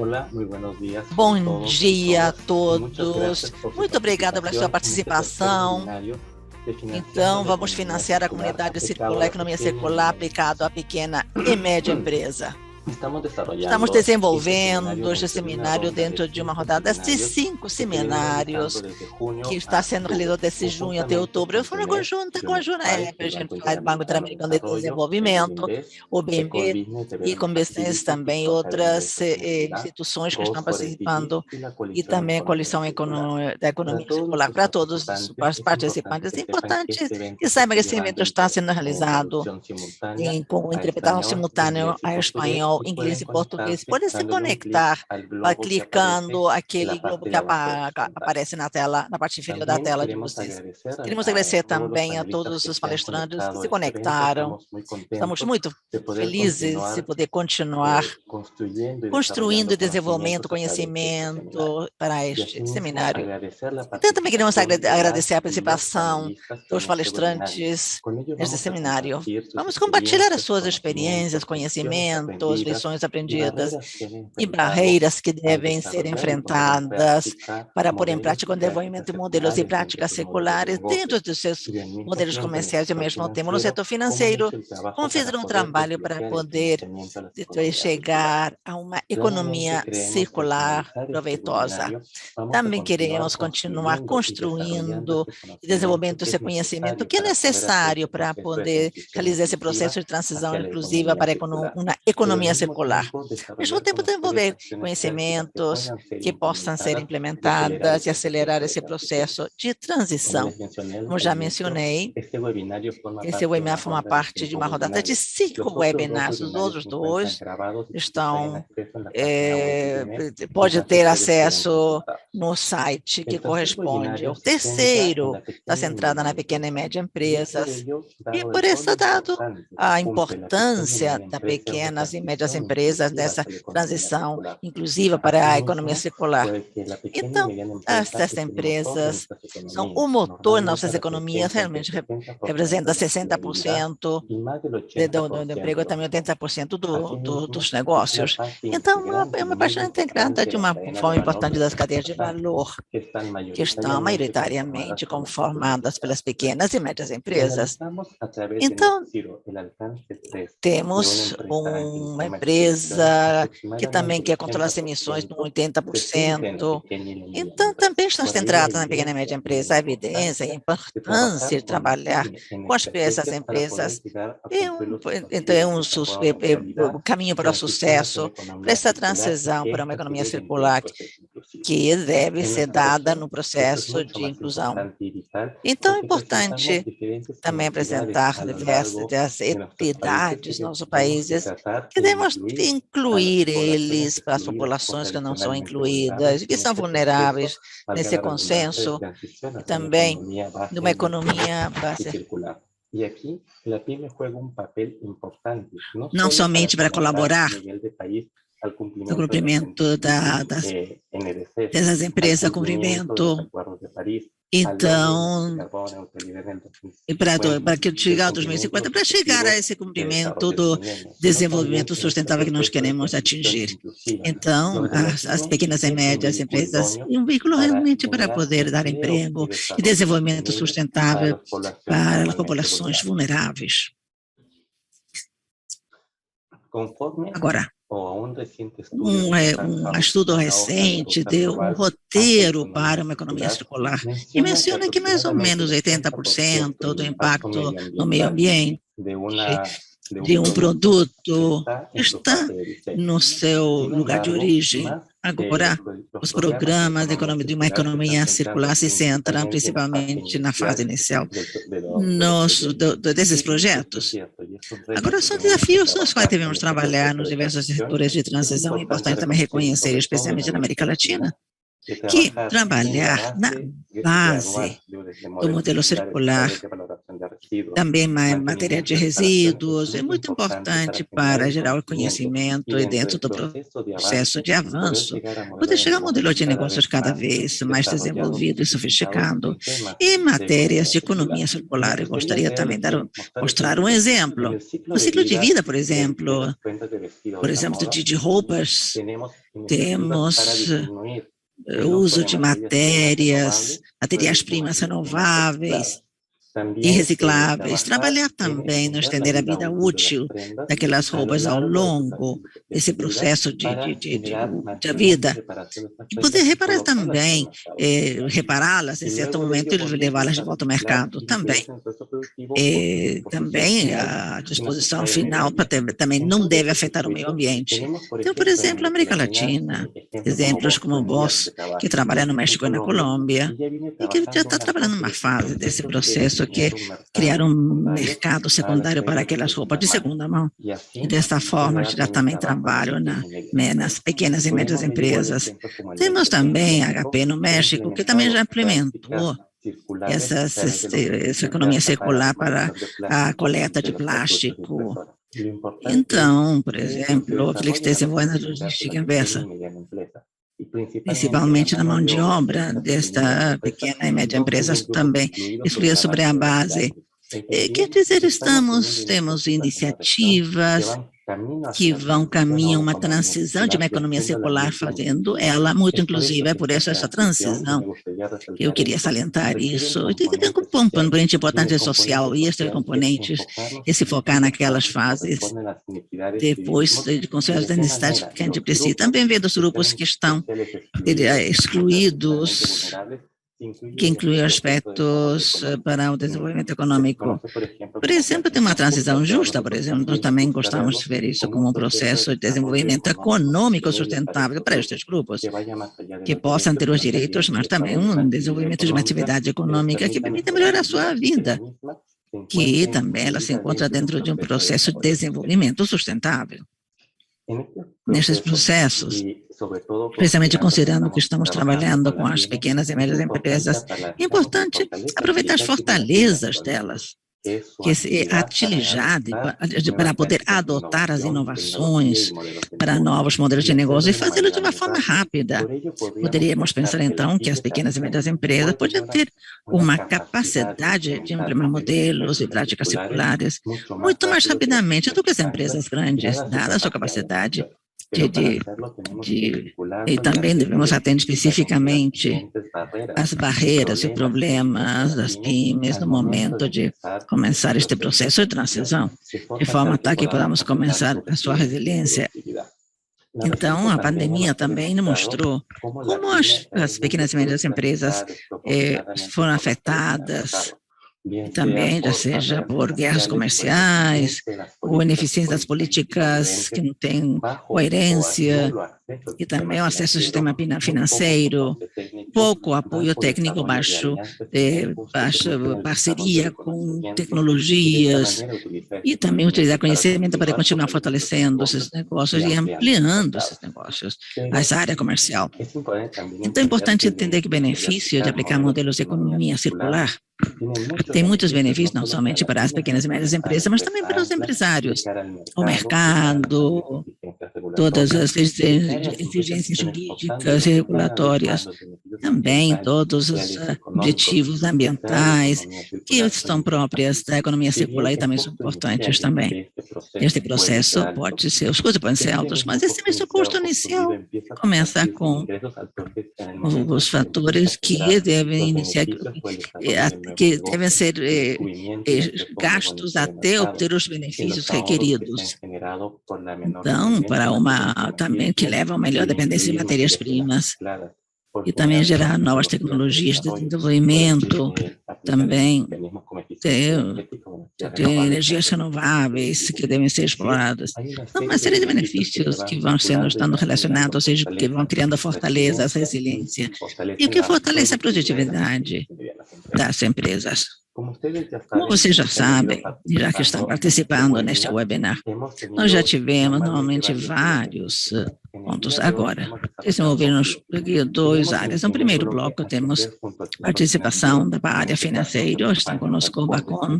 Hola, muy buenos días a Bom todos y dia a todas. Muchas todos. gracias por su Muito obrigada pela sua participación en este tercer participação. seminario de Então, financiando la vamos economía financiar a circular comunidade aplicado a circular, a la economia pequeña y circular mediana aplicado à empresa. pequena e média empresa. Estamos Estamos desarrollando este seminario desenvolvendo este dentro de una seminário ronda de dentro de uma 5 rodada de seminarios 5 que se viene realizando seminários desde que junio está a sendo octubre, realizado desde junho até conjuntamente outubro, de con forma CEMED, conjunta com a Junepay, Junep, a el gente Banco faz Banco Interamericano de Interamericano de Desarrollo, Desenvolvimento, EcoBinvest, o BNB, Ecobusiness de e com Verónica business Filpo, também Vistosa de outras Empresas en Equidad, instituições que estão Goals for SDGs participando, y la e coalición também a Economía Coalição Circular. da Para Economia todos Circular. nuestros Para todos participantes, os es importante participantes, é que sepan que importante este que evento se saiba está que esse evento llevando en está sendo con realizado traducción simultánea com a interpretação español, simultânea inglés y a portugués espanhol, y inglês pueden e português. conectarse Pode se dándole un clic conectar al globo que aparece clicando en aquele la globo parte que de abajo de su pantalla. aparece na tela, na parte inferior da También tela de queremos vocês. agradecer Queremos a agradecer todos los também a panelistas todos que os se han palestrantes que conectado a se este evento. conectaram. Estamos muy Estamos contentos muito de poder felizes de continuar poder continuar construyendo y construindo desarrollando e desenvolvendo conocimientos a través de este seminario. conhecimento para Y este asimismo seminário. agradecer la Então, também queremos participación de agradecer las a y los participação panelistas dos en este webinario. palestrantes Con ellos neste vamos a seminário. compartir sus Vamos compartilhar as experiencias, suas experiências, conocimientos, lecciones conhecimentos, aprendidas lições y aprendidas barreras que han e enfrentado barreiras que al devem ser desarrollar y poner en enfrentadas práctica para pôr em modelos prática y o desenvolvimento prácticas de modelos e circulares dentro de práticas sus modelos de circulares negocio dentro dos seus y al mismo modelos tiempo en el comerciais e ao sector mesmo tempo no financiero, setor cómo han financeiro, hecho el como trabajo para fizeram um poder trabalho para desbloquear el poder financiamiento a las economías circulares. chegar a uma Claramente economia creemos que al circular finalizar este proveitosa. webinario vamos a Também continuar queremos continuar construyendo y desarrollando construindo este e conocimiento desenvolvendo que esse es conhecimento necesario que é para poder hacer necessário este para proceso de poder transición realizar esse processo inclusiva de transição hacia la inclusiva economía para circular, uma pero al economia mismo circular. tiempo Ao mesmo desarrollar tempo, conocedores desenvolver acciones prácticas que conhecimentos puedan ser que possam ser implementadas y acelerar implementadas e este acelerar proceso de esse transición. processo de Como transição. les mencioné al Como já comienzo, mencionei, este webinario forma esse parte de webinar una forma ronda de parte de 5 uma rodada de webinarios. 5 Los otros dos webinars. Os webinarios outros se encuentran dois grabados y tienen estão, acceso en la página web de CEMED en pode caso ter ustedes quieran acesso consultarlos. no site que El tercer corresponde. webinario O se centra en terceiro la está pequeña y centrado mediana na pequena e empresa. média Y es por empresas. ello, E dado por el rol isso, dado importante que a cumple la pequeña y importância mediana das empresa en la pequenas e médias transición empresas inclusiva nessa hacia la economía transição circular. inclusiva para a economia Asimismo, circular. puede que la pequeña y Então, mediana empresa essas es el motor de empresas nuestras são o economías. motor das Normalmente nossas economias, representa entre realmente 70% representa de la actividad 60% y más del do 80% emprego de e los também 80% negocios. dos Asimismo, es una negócios. parte Então, integrante é y uma muy parte integrada importante de de la uma cadena de forma valor importante de das las cadeias de empresas valor, que están maioritariamente conformadas por las pequeñas y conformadas pelas medianas pequenas e empresas. médias Si empresas. analizamos a través de Net Então, Zero el alcance 3 de una temos empresa en uma comercialización, empresa que também aproximadamente el quer controlar as emissões no 80% se centra en la 80%. pequeña y la mediana Então, empresa. também está Por ahí la centrada na pequena e média evidencia y la empresa, a evidência e a importancia de importância trabajar de con la trabalhar pyme en com essas estrategias para poder empresas. llegar a É cumplir los então, é objetivos que se acuerdan en o realidad, caminho para o transición hacia una sucesso, para economía essa circular y transição que para uma esta se economia dé dentro de un circular proceso inclusivo. que deve En ser nuestra dada no región, esto es processo mucho de más inclusão. importante y vital Então, é porque presentamos importante diferentes também entidades apresentar a lo diversas largo das de nuestros países entidades que dos nossos tenemos que países tratar que de devemos incluir a las incluir poblaciones eles para as excluidas o populações que não são tradicionalmente incluídas, vulnerables que en são este proceso, vulneráveis valga nesse la redundancia, de consenso transición e hacia una também economía de base uma virtual economia y base, circular. Y aquí la pyme juega un papel importante, no não solo para somente para colaborar a colaborar nivel de país al no cumplimiento de los cumprimento NDCs, dessas al empresas, cumplimiento de los cumprimento. acuerdos de París, al logro de metas de Então, carbono neutralidad en el e 2050 para que y el chegar a cumplimiento de 2050, los para chegar a objetivos esse de cumprimento desarrollo del do milenio, sino también desenvolvimento en este sustentável que nós proceso de queremos transición atingir. inclusiva, Então, donde la as pyme pequenas e es un médias vehículo empresas, idóneo e um veículo para realmente para generar poder dar empleo y emprego e desarrollo desenvolvimento sostenible para sustentável las poblaciones para as normalmente populações vulnerables. vulneráveis. Conforme Agora, a un reciente estudio que está estudo en la hoja de recente ruta deu global hacia la roteiro economía para uma economia circular, circular e menciona que menciona que mais ou aproximadamente menos el 80% 80% del do impacto impacto no meio medioambiental ambiente de un de um producto produto está en su está fase de diseño. no seu Sin lugar de embargo, origem. más Agora, los os programas de programas economía de uma circular se están economia circular centrando se centram principalmente na fase inicial de los proyectos. desses Esto es projetos. cierto y estos retos Agora, que são tenemos que desafios nos quais trabajar en devemos este trabalhar proceso nos de diversos transición. setores de Es transição. É importante importante também reconocer, y reconhecer, sobre todo en especialmente na América América Latina, Latina, que que trabajar en la trabalhar na base base gradual de do modelos modelo circulares a circular través de valoración de também matéria de resíduos, é muito importante para gerar o conhecimento e dentro do processo de avanço, poder chegar a modelos de negócios cada vez mais desenvolvido e sofisticado. E matérias de economia circular, eu gostaria também de mostrar um exemplo. No ciclo de vida, por exemplo de roupas, temos o uso de matérias-primas renováveis e recicláveis, trabalhar também no estender a vida útil daquelas roupas ao longo desse processo de vida, e poder reparar também, repará-las em certo momento e levá-las de volta ao mercado também. Também a disposição final também não deve afetar o meio ambiente. Então, por exemplo, a América Latina, exemplos como o Boss, que trabalha no México e na Colômbia, e que já está trabalhando numa fase desse processo que é criar um mercado secundário para aquelas roupas de segunda mão. E dessa forma, já também trabalho nas pequenas e médias empresas. Temos também a HP no México, que também já implementou essa economia circular para a coleta de plástico. Então, por exemplo, o Flix desenvolve a logística inversa, principalmente na mão de obra desta pequena e média empresa, também influir sobre a base. Quer dizer, temos iniciativas que caminham uma transição de uma economia circular, fazendo ela muito inclusiva. É por isso essa transição que eu queria salientar isso. Tem um componente importante social e estes componentes, e se focar naquelas fases, depois de considerar as necessidades que a gente precisa. Também ver dos grupos que estão excluídos, que inclui aspectos para o desenvolvimento econômico. Por exemplo, tem uma transição justa, por exemplo, nós também gostamos de ver isso como um processo de desenvolvimento econômico sustentável para estes grupos, que possam ter os direitos, mas também um desenvolvimento de uma atividade econômica que permita melhorar a sua vida, que também ela se encontra dentro de um processo de desenvolvimento sustentável. Nesses processos, especialmente considerando que estamos trabalhando com as pequenas e médias empresas, é importante aproveitar as fortalezas delas, que é agilidade para poder adotar as inovações para novos modelos de negócio e fazê-lo de uma forma rápida. Poderíamos pensar, então, que as pequenas e médias empresas podem ter uma capacidade de implementar modelos e práticas circulares muito mais rapidamente do que as empresas grandes, dada a sua capacidade e também devemos atender especificamente as barreiras e problemas das PYMEs no momento de começar este processo de transição, de forma tal que podamos começar a sua resiliência. Então, a pandemia também mostrou como as pequenas e médias empresas foram afetadas, também, já seja por guerras comerciais, ou ineficiência das políticas que não têm coerência, e também o acesso ao sistema financeiro, pouco apoio técnico, baixa parceria com tecnologias, e também utilizar conhecimento para continuar fortalecendo esses negócios e ampliando esses negócios, essa área comercial. Então, é importante entender que o benefício de aplicar modelos de economia circular tem muitos benefícios, não somente para as pequenas e médias empresas, mas também para os empresários, o mercado, todas as exigências jurídicas e regulatórias, também todos os objetivos ambientais que estão próprias da economia circular e também são importantes também. Este processo pode ser, os custos podem ser altos, mas esse mesmo custo inicial começa com os fatores que devem iniciar, que devem ser gastos até obter os benefícios requeridos. Então, para também que leva a uma melhor dependência de matérias-primas e também gerar novas tecnologias de desenvolvimento, também ter energias renováveis que devem ser exploradas. Então, uma série de benefícios que estando relacionados, ou seja, que vão criando fortaleza, resiliência, e o que fortalece a produtividade das empresas. Como vocês já sabem, já que estão participando neste webinar, nós já tivemos normalmente vários pontos. Agora, desenvolvemos aqui 2 áreas. No primeiro bloco, temos participação da área financeira, estão conosco o Bacon,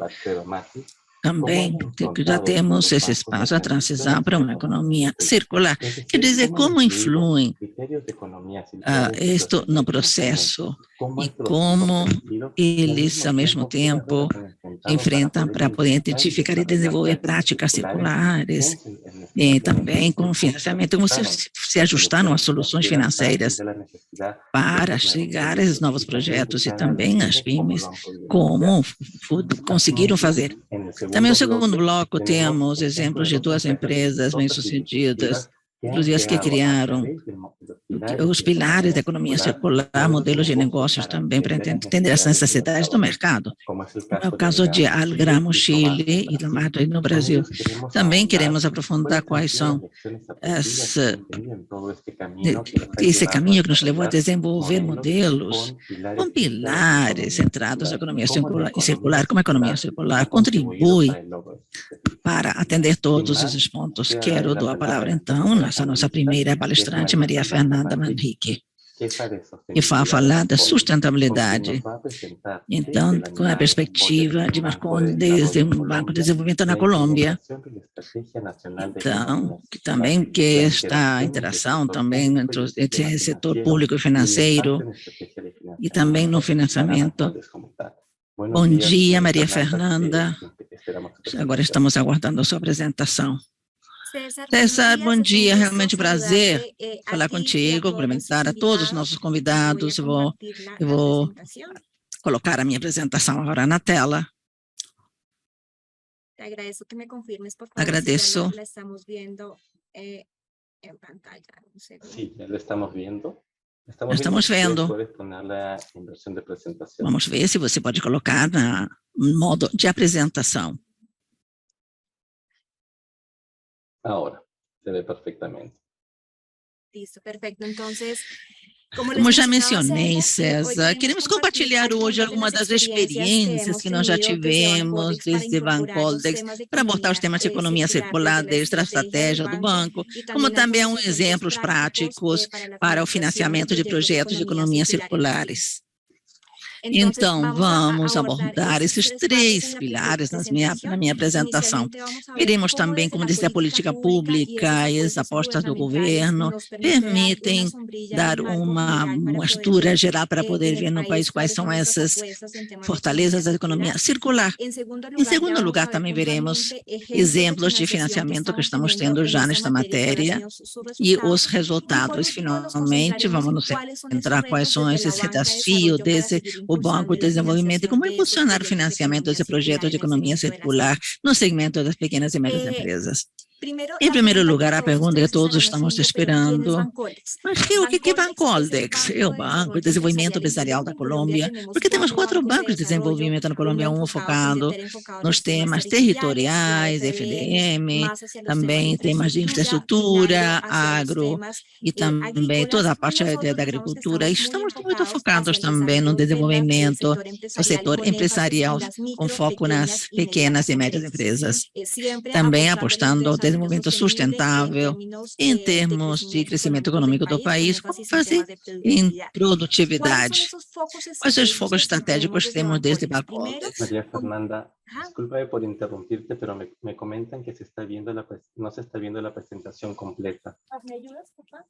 também que já temos esse espaço, a transição para uma economia circular. Quer dizer, como influem isto no processo e como eles, ao mesmo tempo, enfrentam para poder identificar e desenvolver práticas circulares e também com financiamento, como se ajustaram às soluções financeiras para chegar a esses novos projetos e também as PYMEs, como conseguiram fazer. Também no segundo bloco temos exemplos de 2 empresas bem-sucedidas, inclusive as que criaram os pilares da economia circular, modelos de negócios também para entender as necessidades do mercado. É o caso de Algra no Chile e do Mato no Brasil. Também queremos aprofundar quais são esse caminho que nos levou a desenvolver modelos com pilares centrados na economia circular, como a economia circular contribui para atender todos esses pontos. Quero dar a palavra, então, a nossa primeira palestrante, Maria Fernanda Manrique, que vai falar da sustentabilidade. Então, com a perspectiva de Marcondes, de um Banco de Desenvolvimento na Colômbia. Então, que esta interação também entre o setor público e financeiro e também no financiamento. Bom dia, Maria Fernanda. Agora estamos aguardando a sua apresentação. César, bom dia, realmente um prazer falar contigo, cumprimentar a todos os nossos convidados. Eu vou colocar a minha apresentação agora na tela. Agradeço. Sim, já estamos vendo. Estamos vendo. Vamos ver se você pode colocar no modo de apresentação. Agora, se vê perfeitamente. Isso, perfeito. Então, como já mencionei, César, queremos compartilhar hoje algumas das experiências que nós já tivemos desde Bancoldex para abordar os temas de economia circular, desde a estratégia do banco, como também exemplos práticos para o financiamento de projetos de economia circulares. Então, vamos abordar esses 3 pilares na minha apresentação. Veremos também como, desde a política pública e as apostas do governo, permitem dar uma mostura geral para poder ver no país quais são essas fortalezas da economia circular. Em segundo lugar, também veremos exemplos de financiamento que estamos tendo já nesta matéria e os resultados. Finalmente, vamos nos centrar quais são esses desafios o Banco de Desenvolvimento e como impulsionar o financiamento desse projeto de economia circular no segmento das pequenas e médias empresas. Em primeiro lugar, a pergunta que todos estamos esperando, mas o que é Bancoldex? É o Banco de Desenvolvimento Empresarial da Colômbia, porque temos 4 bancos de desenvolvimento na Colômbia, um focado nos temas territoriais, FDM, também temas de infraestrutura, agro e também toda a parte da agricultura. Estamos muito focados também no desenvolvimento do setor empresarial, com foco nas pequenas e médias empresas. Também apostando no desenvolvimento sustentável em termos de crescimento econômico do país, como fazer em produtividade. Quais são os focos estratégicos que temos desde Bancoldex? María Fernanda, disculpe por interrumpirte, pero me comentan que no se está viendo la presentación completa. ¿Me ayudas, papá?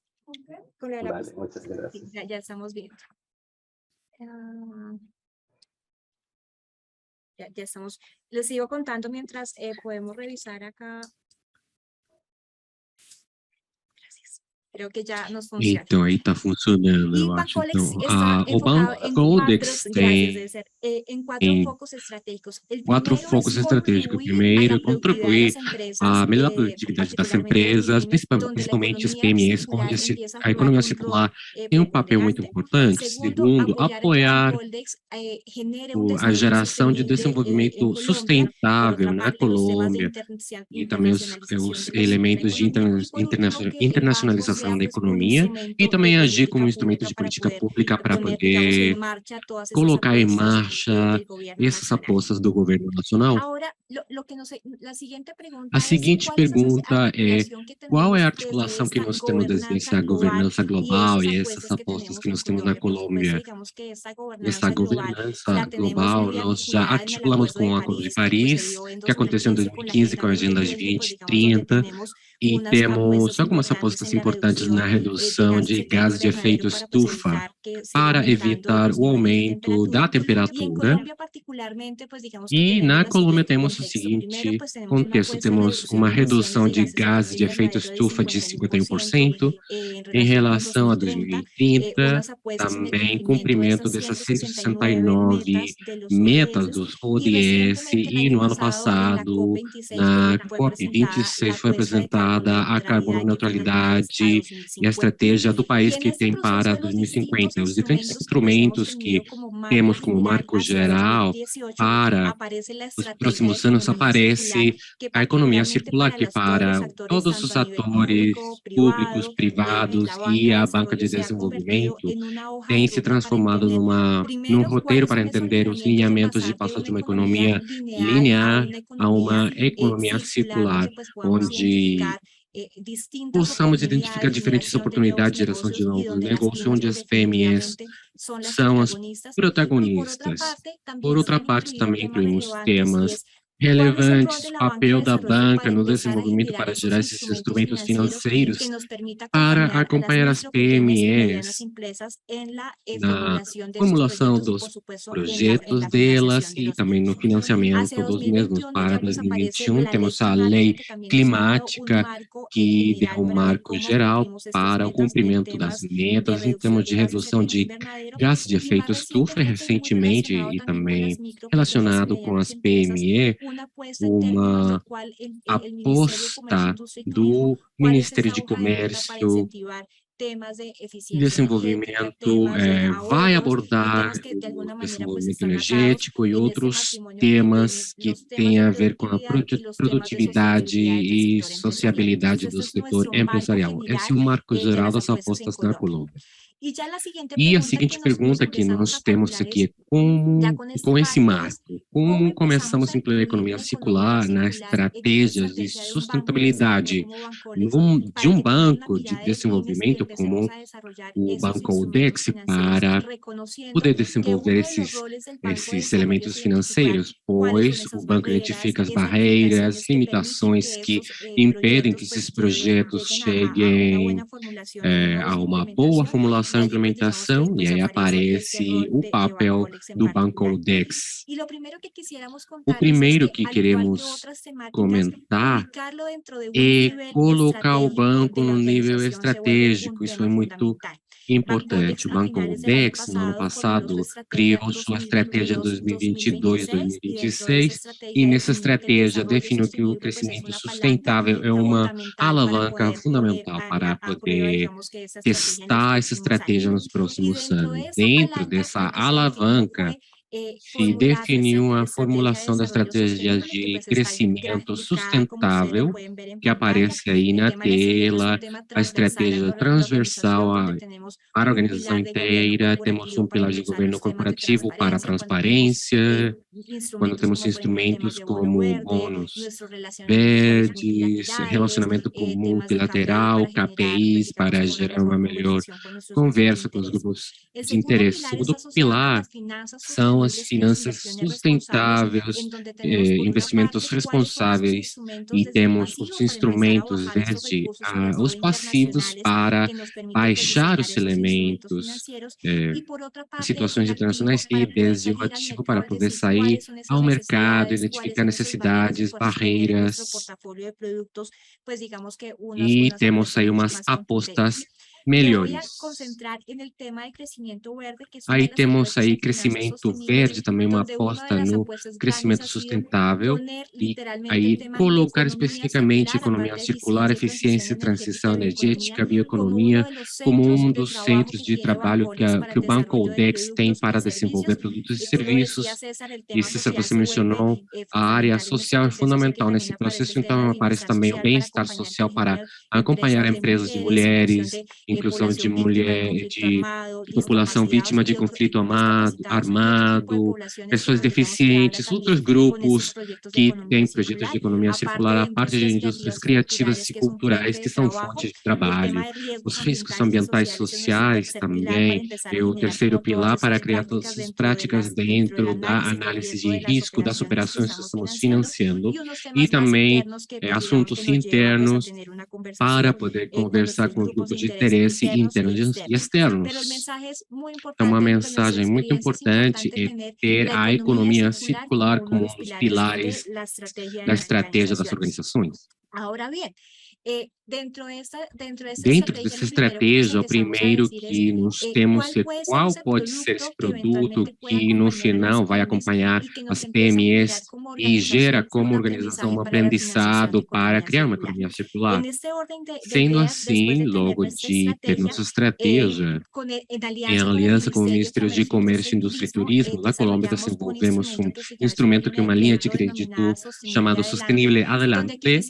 Vale, muchas gracias. Ya estamos viendo. Ya estamos. Les sigo contando mientras podemos revisar acá. Creo que já nos funciona. Então, aí está funcionando, eu acho. Então, o Bancoldex tem 4 focos estratégicos. O primeiro é contribuir à melhor produtividade das empresas, principalmente as PMEs, onde a economia circular tem um papel muito importante. Segundo, apoiar a geração de desenvolvimento sustentável na Colômbia e também os elementos de internacionalização redução da economia e também agir como um instrumento de política pública para poder colocar em marcha essas apostas do governo nacional. A seguinte pergunta é: qual é a articulação que nós temos desde essa governança global e essas apostas que nós temos na Colômbia? Essa governança global, nós já articulamos com o Acordo de Paris, que aconteceu em 2015 com a Agenda 2030, e temos algumas apostas importantes na redução de gases de efeito estufa para evitar o aumento da temperatura. E na Colômbia temos o seguinte contexto: temos uma redução de gases de efeito estufa de 51% em relação a 2030, também cumprimento dessas 169 metas dos ODS, e no ano passado, na COP26, foi apresentada a carbono neutralidade e a estratégia do país que tem para 2050. Os diferentes instrumentos que temos como marco geral para os próximos anos aparece a economia circular, que para todos os atores públicos, privados e a banca de desenvolvimento tem se transformado num roteiro para entender os lineamentos de passo de uma economia linear a uma economia circular, onde possamos identificar diferentes oportunidades de geração de novos negócios, onde as PMEs são as protagonistas. Por outra parte, também incluímos temas relevantes, papel da banca no desenvolvimento para gerar esses instrumentos financeiros para acompanhar as PMEs na formulação dos projetos delas e também no financiamento dos mesmos. Para 2021, temos a lei climática, que deu um marco geral para o cumprimento das metas em termos de redução de gases de efeito estufa, recentemente, e também relacionado com as PME, uma aposta do Ministério de Comércio e Desenvolvimento vai abordar o desenvolvimento energético e outros temas que têm a ver com a produtividade e sociabilidade do setor empresarial. Esse é o marco geral das apostas na Colômbia. E a seguinte pergunta que nós temos aqui é: com esse marco, como começamos a incluir a economia circular nas estratégias de sustentabilidade de um banco de desenvolvimento como o Banco UDEX, para poder desenvolver esses elementos financeiros, pois o banco identifica as barreiras, limitações que impedem que esses projetos cheguem a uma boa formulação e implementação, e aí aparece o papel do Banco UDEX. O primeiro que queremos comentar é colocar o banco no nível estratégico. Isso é muito importante. O Banco UDEX, no ano passado, criou sua estratégia 2022-2026, e nessa estratégia definiu que o crescimento sustentável é uma alavanca fundamental para poder testar essa estratégia nos próximos anos. Dentro dessa alavanca, se definiu a formulação da estratégia de crescimento sustentável, que aparece aí na tela, a estratégia transversal para a organização inteira. Temos um pilar de governo corporativo para a transparência, quando temos instrumentos como bônus verdes, relacionamento com multilateral, KPIs para gerar uma melhor conversa com os grupos de interesse. O segundo pilar são as finanças sustentáveis, investimentos responsáveis, e temos os instrumentos desde os passivos para baixar os elementos, situações internacionais, e desde o ativo para poder sair ao mercado, identificar necessidades, barreiras. E temos aí umas apostas melhores. Aí temos aí crescimento verde, também uma aposta no crescimento sustentável, e aí colocar especificamente economia circular, eficiência e transição energética, bioeconomia, como um dos centros de trabalho que o Banco ODEX tem para desenvolver produtos e serviços. E César, você mencionou a área social é fundamental nesse processo, então aparece também o bem-estar social para acompanhar empresas de mulheres, inclusão de de população vítima de conflito armado, pessoas deficientes, outros grupos que têm projetos de economia circular, a parte de indústrias criativas e culturais que são fontes de trabalho. Os riscos ambientais e sociais também, é o terceiro pilar para criar todas as práticas dentro da análise de risco das operações que estamos financiando, e também assuntos internos para poder conversar com os grupos de interesse internos e externos. Então, uma mensagem muito importante é ter a economia circular como um dos pilares da estratégia das organizações. Dentro dessa estratégia, o primeiro que nós temos é qual pode ser esse produto que no final vai acompanhar as PMEs e gera como organização um aprendizado para criar uma economia circular. Sendo assim, logo de ter nossa estratégia, em aliança com o Ministério de Comércio, Indústria e Turismo, da Colômbia, desenvolvemos um instrumento que é uma linha de crédito chamado Sostenible Adelante,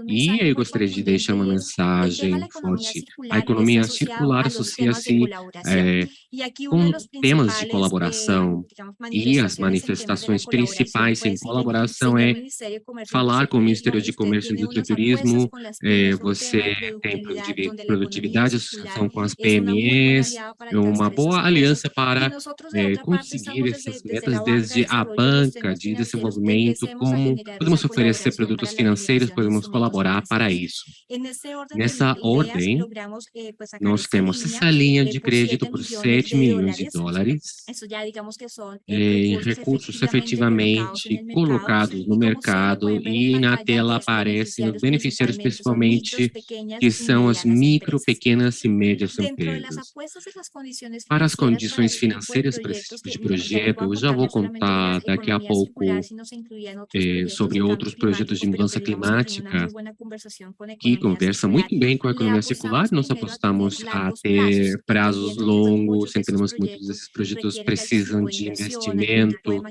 e eu gostaria de deixar uma mensagem forte. A economia circular associa-se com temas de colaboração, e as manifestações principais em colaboração é falar com o Ministério de Comércio, Indústria e Turismo, você tem produtividade, associação com as PMEs, uma boa aliança para conseguir essas metas desde a banca de desenvolvimento, como podemos oferecer produtos financeiros, podemos colaborar para isso. Nessa ordem, nós temos essa linha de crédito por $7 milhões, em recursos efetivamente colocados no mercado, e na tela aparecem os beneficiários, principalmente, que são as micro, pequenas e médias empresas. Para as condições financeiras para esse tipo de projeto, eu já vou contar daqui a pouco sobre outros projetos de mudança climática que conversa muito bem com a economia circular. Nós apostamos a ter prazos longos, entendemos que muitos desses projetos precisam de investimento,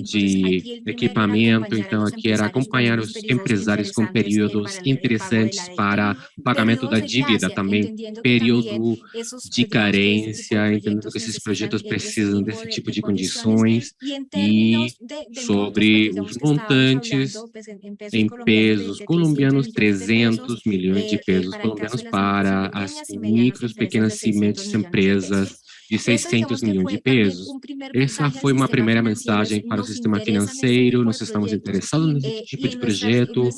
de equipamento, então aqui era acompanhar os empresários com períodos interessantes para o pagamento da dívida, também período de carência, entendendo que esses projetos precisam desse tipo de condições, e sobre os montantes em pesos colombianos, 300 milhões de pesos colombianos para as micros, pequenas e médias empresas de 600 milhões de pesos. Essa foi uma primeira mensagem para o sistema financeiro. Nós estamos interessados nesse tipo de projeto,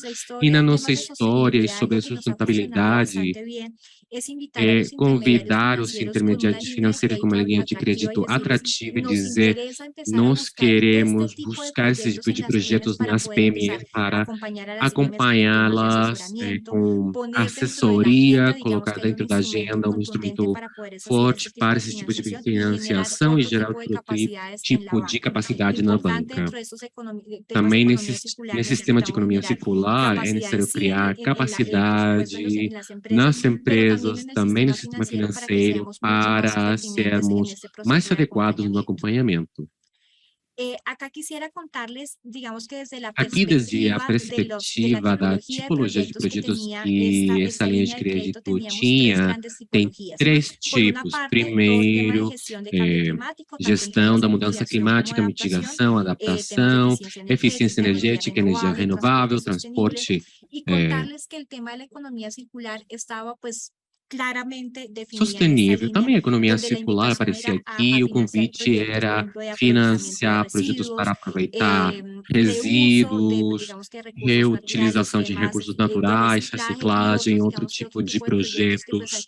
e na nossa história e sobre a sustentabilidade, convidar os intermediários financeiros com uma linha de crédito atrativa e dizer, nós queremos buscar esse tipo de projetos nas PMEs para acompanhá-las com assessoria, colocar dentro da agenda um instrumento forte para esse tipo de financiação e gerar outro tipo de capacidade na banca. Também nesse sistema de economia circular é necessário criar capacidade nas empresas, também no sistema financeiro, para sermos mais adequados no acompanhamento. Aqui, desde a perspectiva da tipologia de projetos que essa linha de crédito tinha, tem 3 tipos. Primeiro, gestão da mudança climática, mitigação, adaptação, eficiência energética, energia renovável, transporte sustentável. Também a economia circular aparecia aqui. O convite era financiar projetos para aproveitar resíduos, reutilização de recursos naturais, reciclagem, outro tipo de projetos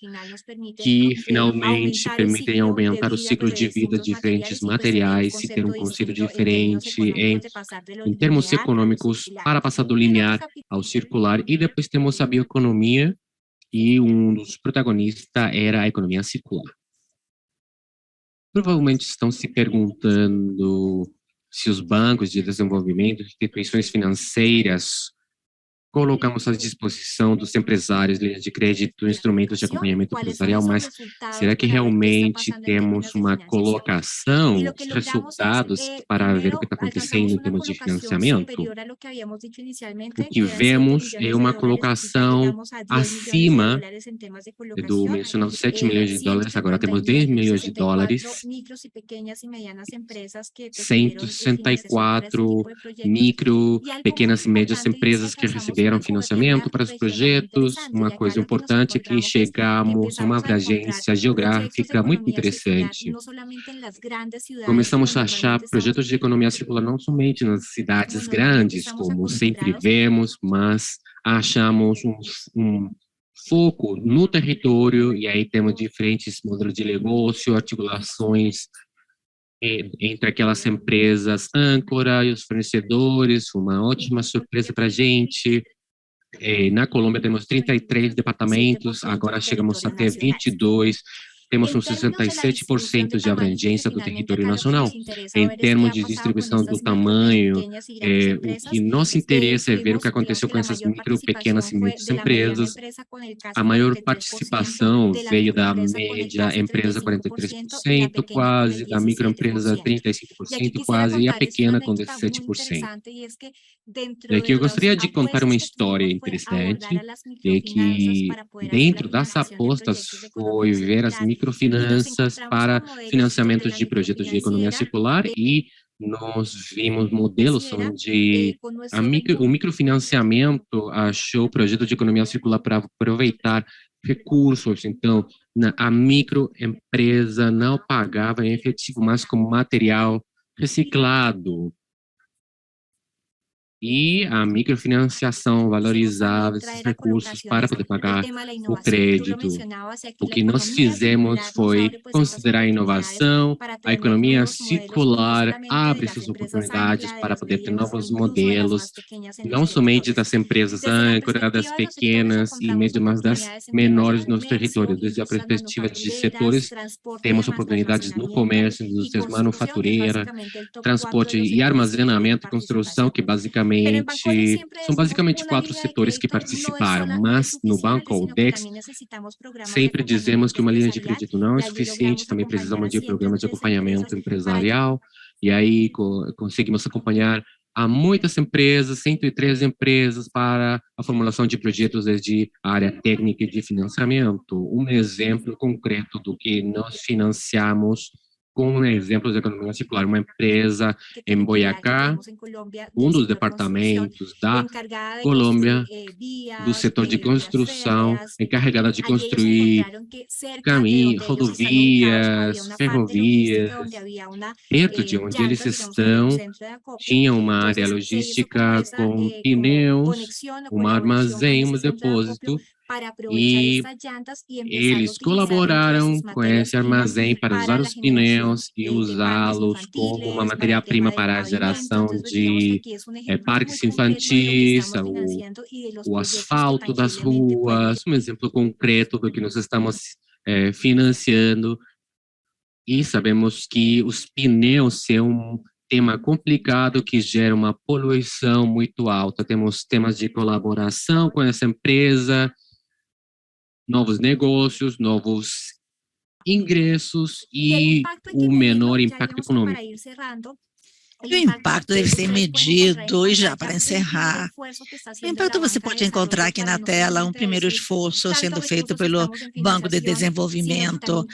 que finalmente permitem aumentar o ciclo de vida de diferentes materiais e ter um conceito diferente em termos econômicos para passar do linear ao circular. E depois temos a bioeconomia, e um dos protagonistas era a economia circular. Provavelmente estão se perguntando se os bancos de desenvolvimento, instituições financeiras, colocamos à disposição dos empresários linhas de crédito, instrumentos de acompanhamento empresarial, mas será que realmente temos uma colocação dos resultados para ver o que está acontecendo em termos de financiamento? O que vemos é uma colocação acima do mencionado 7 milhões de dólares, agora temos 10 milhões de dólares, 164 micro, pequenas e médias empresas que receberam financiamento para os projetos. Uma coisa importante é que chegamos a uma abrangência geográfica muito interessante. Começamos a achar projetos de economia circular não somente nas cidades grandes, como sempre vemos, mas achamos um foco no território, e aí temos diferentes modelos de negócio, articulações entre aquelas empresas âncora e os fornecedores, uma ótima surpresa para a gente. Na Colômbia temos 33 departamentos, agora chegamos até 22, temos um 67% de abrangência do território nacional. Em termos de distribuição do tamanho, o que nos interessa é ver o que aconteceu com essas micro, pequenas e médias empresas. A maior participação veio da média empresa, 43% quase, da microempresa, 35% quase, e a pequena com 17%. E aqui eu gostaria de contar uma história interessante, que dentro das apostas foi ver as microfinanças para financiamento de projetos de economia circular, e nós vimos modelos onde o microfinanciamento achou o projeto de economia circular para aproveitar recursos. Então, a microempresa não pagava em efetivo, mas como material reciclado. E a microfinanciação valorizava esses recursos para poder pagar o crédito. O que nós fizemos foi considerar a inovação, a economia circular abre essas oportunidades para poder ter novos modelos, não somente das empresas âncora, das pequenas e médias, mas das menores nos territórios. Desde a perspectiva de setores, temos oportunidades no comércio, indústrias manufatureira, transporte e armazenamento e construção, que são basicamente 4 setores que participaram, mas no Banco Dex sempre dizemos que uma linha de crédito não é suficiente, também precisamos de programas de acompanhamento empresarial, e aí conseguimos acompanhar a muitas empresas, 113 empresas, para a formulação de projetos desde a área técnica e de financiamento. Um exemplo concreto do que nós financiamos com um exemplo de economia circular, uma empresa em Boyacá, um dos departamentos da Colômbia, do setor de construção, encarregada de construir caminhos, rodovias, ferrovias. Perto de onde eles estão, tinha uma área logística com pneus, um armazém, um depósito, e eles colaboraram com esse armazém para usar os pneus e usá-los como uma matéria-prima para a geração de parques infantis, o asfalto das ruas, um exemplo concreto do que nós estamos financiando. E sabemos que os pneus são um tema complicado que gera uma poluição muito alta. Temos temas de colaboração com essa empresa, novos negócios, novos ingressos e o menor impacto econômico. E o impacto deve ser medido, e já para encerrar, o impacto você pode encontrar aqui na tela, um primeiro esforço sendo feito pelo Banco de Desenvolvimento.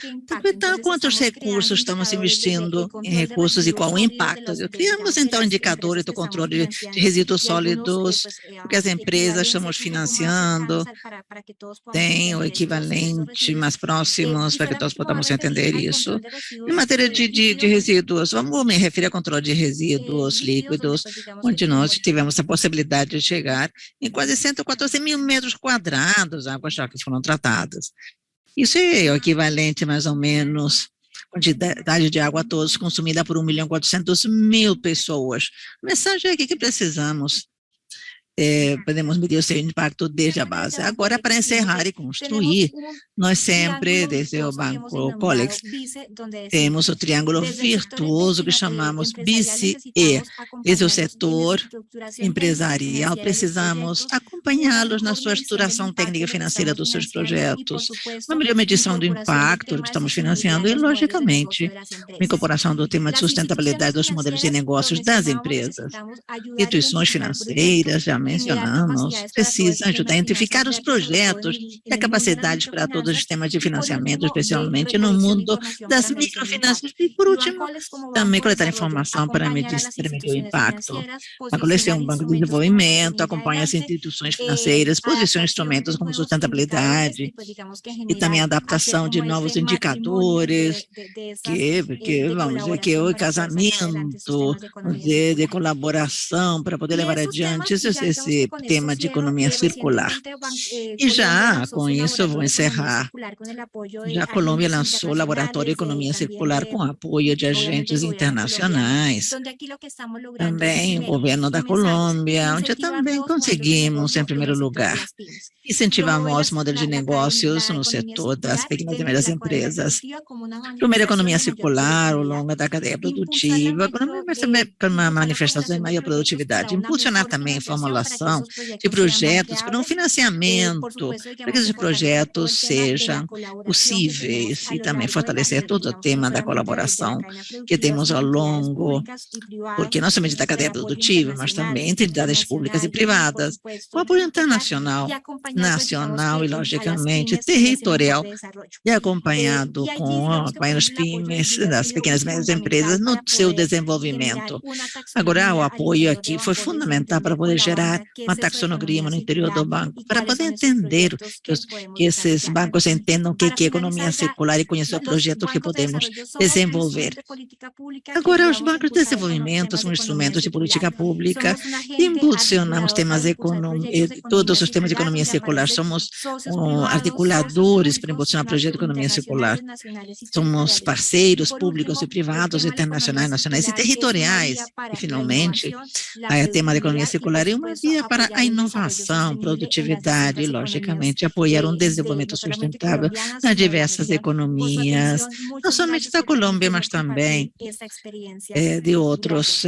Então, quantos recursos estamos investindo em recursos e qual o impacto? Criamos, então, indicadores do controle de resíduos sólidos, porque as empresas estamos financiando, tem o equivalente mais próximos para que todos possamos entender isso. Em matéria de resíduos, vamos me referir a controle de resíduos líquidos, onde nós tivemos a possibilidade de chegar em quase 114 mil metros quadrados de águas já que foram tratadas. Isso é o equivalente, mais ou menos, quantidade de água todos consumida por 1.400.000 pessoas. A mensagem aqui que precisamos podemos medir o seu impacto desde a base. Agora, para encerrar e construir, nós sempre, desde o Banco Colex, temos o triângulo virtuoso que chamamos BICE. Desde o setor empresarial, precisamos acompanhá-los na sua estruturação técnica e financeira dos seus projetos, uma melhor medição do impacto do que estamos financiando e, logicamente, uma incorporação do tema de sustentabilidade dos modelos de negócios das empresas. Instituições financeiras, já mencionamos, precisam ajudar a identificar os projetos e a capacidade para todos os sistemas de financiamento, especialmente no mundo das microfinanças. E, por último, também coletar informação para medir o impacto. A coleção é um banco de desenvolvimento, acompanha as instituições financeiras, posiciona instrumentos como sustentabilidade e também a adaptação de novos indicadores, vamos dizer, que o casamento de colaboração para poder levar adiante esse tema de economia circular. E já com isso eu vou encerrar. Já a Colômbia lançou o Laboratório de Economia Circular com apoio de agentes internacionais. Também o governo da Colômbia, onde também conseguimos, em primeiro lugar, incentivamos modelos de negócios no setor das pequenas e médias empresas. Primeiro, a economia circular, ao longo da cadeia produtiva, a economia vai ser uma manifestação de maior produtividade. Impulsionar também a formulação de projetos para um financiamento, para que esses projetos sejam possíveis e também fortalecer todo o tema da colaboração que temos ao longo, porque não somente da cadeia produtiva, mas também entre entidades públicas e privadas, com apoio internacional, nacional e, logicamente, territorial, e acompanhado com os PYMEs, das pequenas e médias empresas, no seu desenvolvimento. Agora, o apoio aqui foi fundamental para poder gerar uma taxonomia no interior do banco, para poder entender que esses bancos entendam o que é economia circular e conhecer o projeto que podemos desenvolver. Agora, os bancos de desenvolvimento são instrumentos de política pública, impulsionamos temas todos os temas de economia circular, somos articuladores para impulsionar o projeto de economia circular, somos parceiros públicos e privados, internacionais, nacionais e territoriais, e finalmente, o tema da economia circular é uma via para a inovação, produtividade e, logicamente, apoiar um desenvolvimento sustentável nas diversas economias, não somente da Colômbia, mas também de outras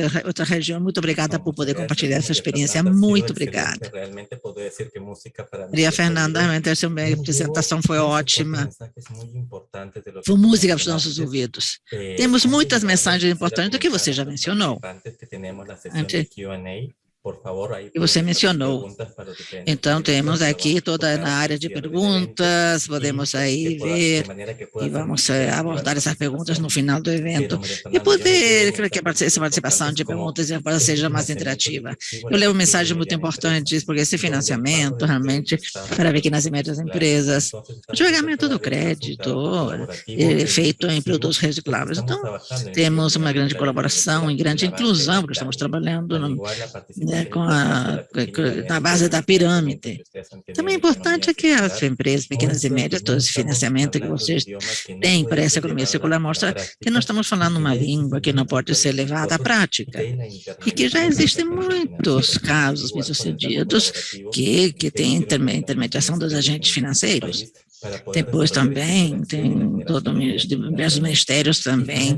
regiões. Muito obrigada por poder compartilhar essa experiência. Muito obrigada. Maria Fernanda, realmente a sua apresentação foi ótima. Foi música para os nossos ouvidos. Temos muitas mensagens importantes do que você já mencionou. E você mencionou. Então, temos aqui toda na área de perguntas, podemos aí ver e vamos abordar essas perguntas no final do evento e poder, creio que essa participação de perguntas seja mais interativa. Eu levo mensagens muito importantes, porque esse financiamento, realmente, para pequenas e médias empresas, o pagamento do crédito feito em produtos recicláveis. Então, temos uma grande colaboração e grande inclusão, porque estamos trabalhando na base da pirâmide. Também é importante que as empresas pequenas e médias, todo esse financiamento que vocês têm para essa economia circular, mostra que nós estamos falando uma língua que não pode ser levada à prática e que já existem muitos casos bem-sucedidos que têm intermediação dos agentes financeiros. Depois também tem diversos ministérios também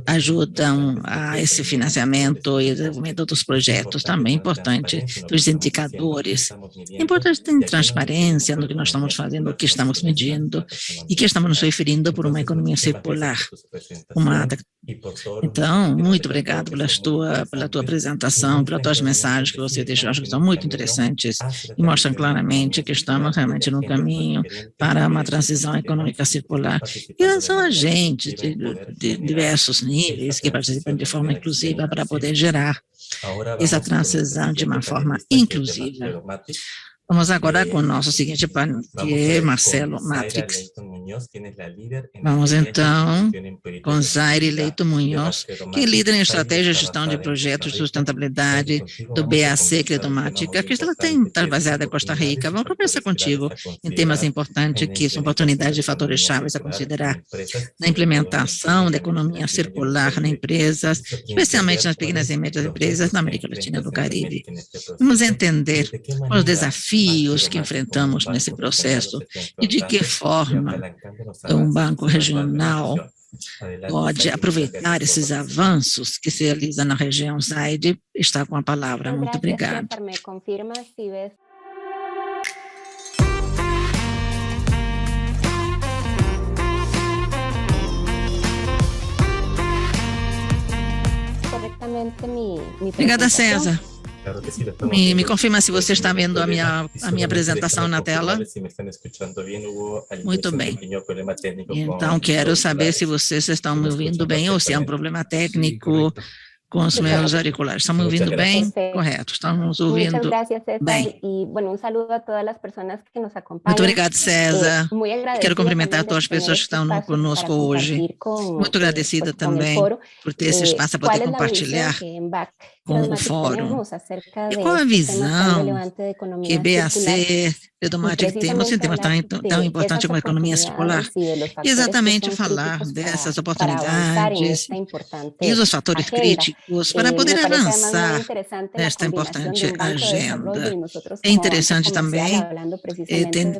ajudam a esse financiamento e desenvolvimento dos projetos, também importante dos indicadores. É importante ter transparência no que nós estamos fazendo, o que estamos medindo e que estamos nos referindo por uma economia circular. Então, muito obrigado pela tua apresentação, pelas tuas mensagens que você deixou, acho que são muito interessantes e mostram claramente que estamos realmente no caminho para uma transição econômica circular. E são agentes de diversos níveis que participam de forma inclusiva para poder gerar essa transição de uma forma inclusiva. Vamos agora com o nosso seguinte plano, que é Marcelo Matrix. Vamos então com Zaire Leito Munhoz, que é líder em estratégia e gestão de projetos de sustentabilidade do BAC Credomática. A Cristela está baseada em Costa Rica. Vamos conversar contigo em temas importantes que são oportunidades e fatores chaves a considerar na implementação da economia circular nas empresas, especialmente nas pequenas e médias empresas na América Latina e do Caribe. Vamos entender os desafios que enfrentamos nesse processo e de que forma um banco regional pode aproveitar esses avanços que se realizam na região. Zaide está com a palavra. Muito obrigado. Obrigada, César. Me confirma se você está vendo a minha apresentação na tela. Muito bem. Então, quero saber se vocês estão me ouvindo bem ou se é um problema técnico com os meus auriculares. Estão me ouvindo bem? Correto, estamos ouvindo bem. Muito obrigado, César. Quero cumprimentar todas as pessoas que estão conosco hoje. Muito agradecida também por ter esse espaço para poder compartilhar com o fórum. E qual a visão que BAC Credomática temos em temas tão importantes como a economia circular? E exatamente falar dessas oportunidades e dos fatores críticos para poder avançar nesta importante agenda. É interessante também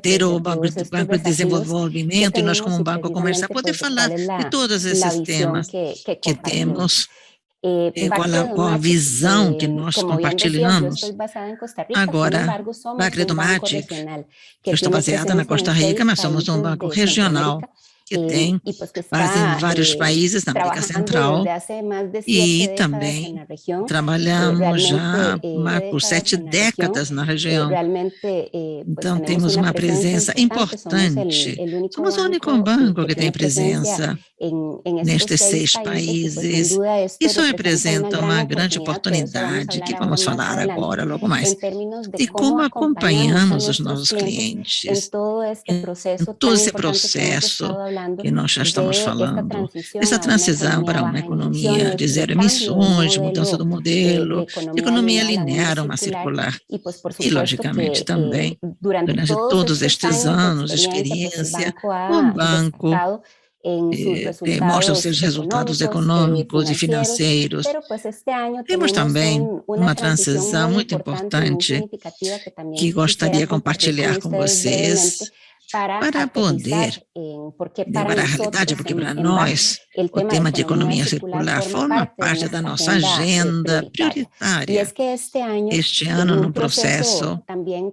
ter o Banco de Desenvolvimento e nós, como Banco Comercial, poder falar de todos esses temas que temos. Qual a visão que nós compartilhamos. Agora, a Credomática, eu estou baseada na Costa Rica, mas somos um banco regional que tem base em vários países na América Central e também trabalhamos já por 7 décadas na região. Então, temos uma presença importante. Somos o único banco que tem presença nestes 6 países. Isso representa uma grande oportunidade que vamos falar agora, logo mais, de como acompanhamos os nossos clientes em todo esse processo que nós já estamos falando, essa transição para uma economia de zero emissões, mudança do modelo, economia linear, uma circular. E, logicamente, também, durante todos estes anos de experiência, o banco mostra os seus resultados econômicos e financeiros. Temos também uma transição muito importante que gostaria de compartilhar com vocês para poder levar a realidade, porque para nós o tema de economia circular forma parte da nossa agenda prioritária. Este ano, num processo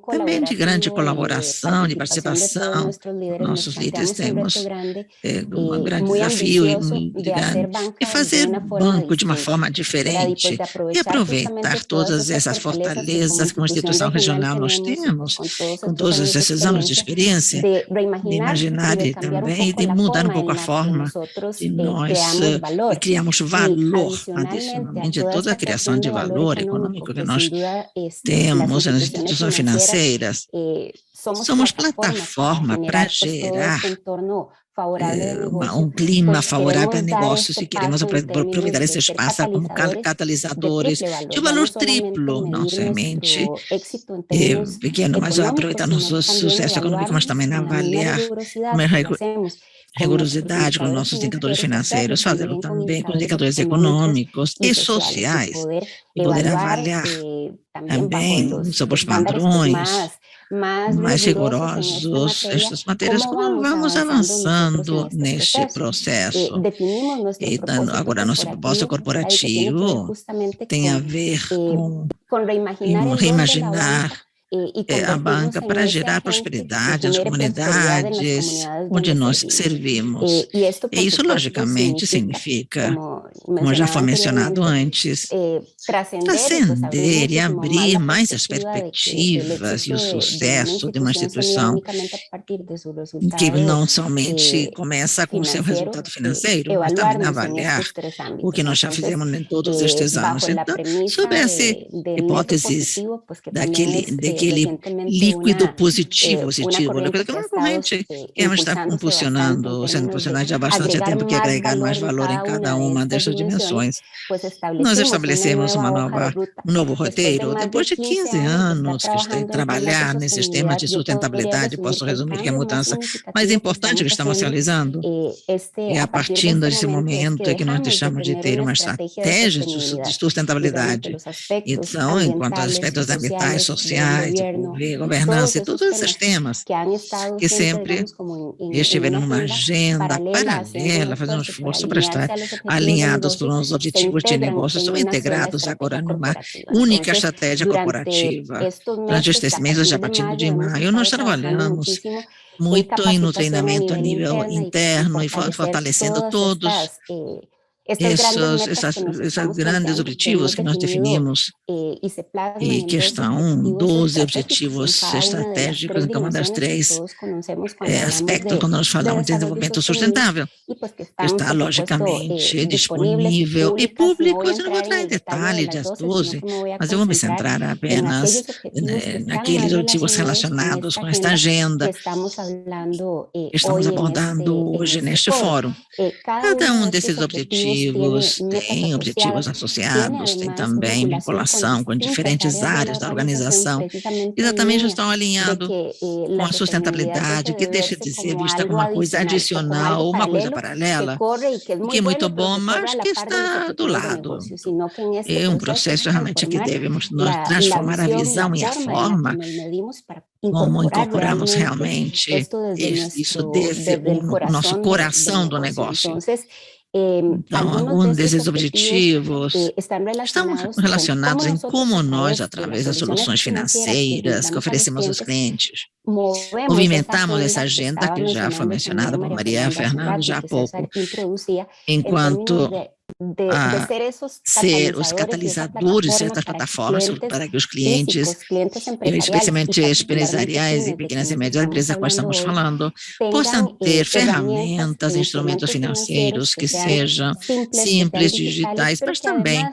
também de grande colaboração, de participação, nossos líderes temos um grande desafio de fazer banco de uma forma diferente e aproveitar todas essas fortalezas que uma instituição regional nós temos, com todos esses anos de experiência, de imaginar e também de mudar um pouco a forma de nós criamos valor, adicionalmente a toda a criação de valor econômico que nós temos nas instituições financeiras. Somos plataforma para gerar um clima favorável para negócios e queremos aproveitar esse espaço como catalisadores de valor triplo, não somente pequeno, mas aproveitar nosso sucesso econômico, mas também avaliar rigorosidade com nossos indicadores financeiros, fazê-lo também com indicadores econômicos e sociais, e poder avaliar também sobre os padrões mais rigorosos estas matérias, como vamos avançando neste processo. Então, agora, nosso propósito corporativo tem a ver com reimaginar a banca para gerar prosperidade nas comunidades onde nós servimos. E isso, logicamente, significa, como já foi mencionado antes, transcender e abrir mais as perspectivas e o sucesso de uma instituição que não somente começa com o seu resultado financeiro, mas também avaliar o que nós já fizemos em todos estes anos. Então, sob essa hipótese aquele líquido positivo, líquido que é uma corrente que está impulsionando, sendo impulsionada já há bastante tempo, que agregar mais valor em cada uma dessas dimensões. Nós estabelecemos um novo roteiro, depois de 15 anos que estou a trabalhar nesses temas de sustentabilidade, posso resumir que a mudança mais importante que estamos realizando é a partir desse momento é que nós deixamos de ter uma estratégia de sustentabilidade. Então, enquanto aos aspectos ambientais, sociais, de governança, e todos esses temas que sempre estiveram numa agenda paralela, fazendo um esforço para estar alinhados para os objetivos de negócio, estão integrados agora numa única estratégia corporativa. Durante estes meses, a partir de maio, nós trabalhamos muito no treinamento a nível interno e fortalecendo todos esses grandes objetivos que nós definimos e que estão 12 objetivos estratégicos, então uma das 3 aspectos quando nós falamos de desenvolvimento sustentável, que está logicamente disponível e público. Eu não vou entrar em detalhes das 12, mas eu vou me centrar apenas naqueles objetivos relacionados com esta agenda que estamos abordando hoje neste fórum. Cada um desses objetivos tem objetivos associados, tem também vinculação com diferentes áreas da organização, exatamente estão alinhados com a sustentabilidade, que deixa de ser vista como uma coisa adicional, uma coisa paralela, que é muito bom, mas que está do lado. É um processo realmente que devemos nós transformar a visão e a forma como incorporamos realmente isso desde o nosso coração do negócio. Então, alguns desses objetivos estão relacionados em como nós, através das soluções financeiras que oferecemos aos clientes, movimentamos essa agenda que já foi mencionada por Maria Fernanda já há pouco, enquanto ser os catalisadores dessas plataformas para que os clientes, especialmente empresariais e pequenas e médias empresas, quais estamos falando, possam ter ferramentas, instrumentos financeiros que sejam simples, digitais, mas também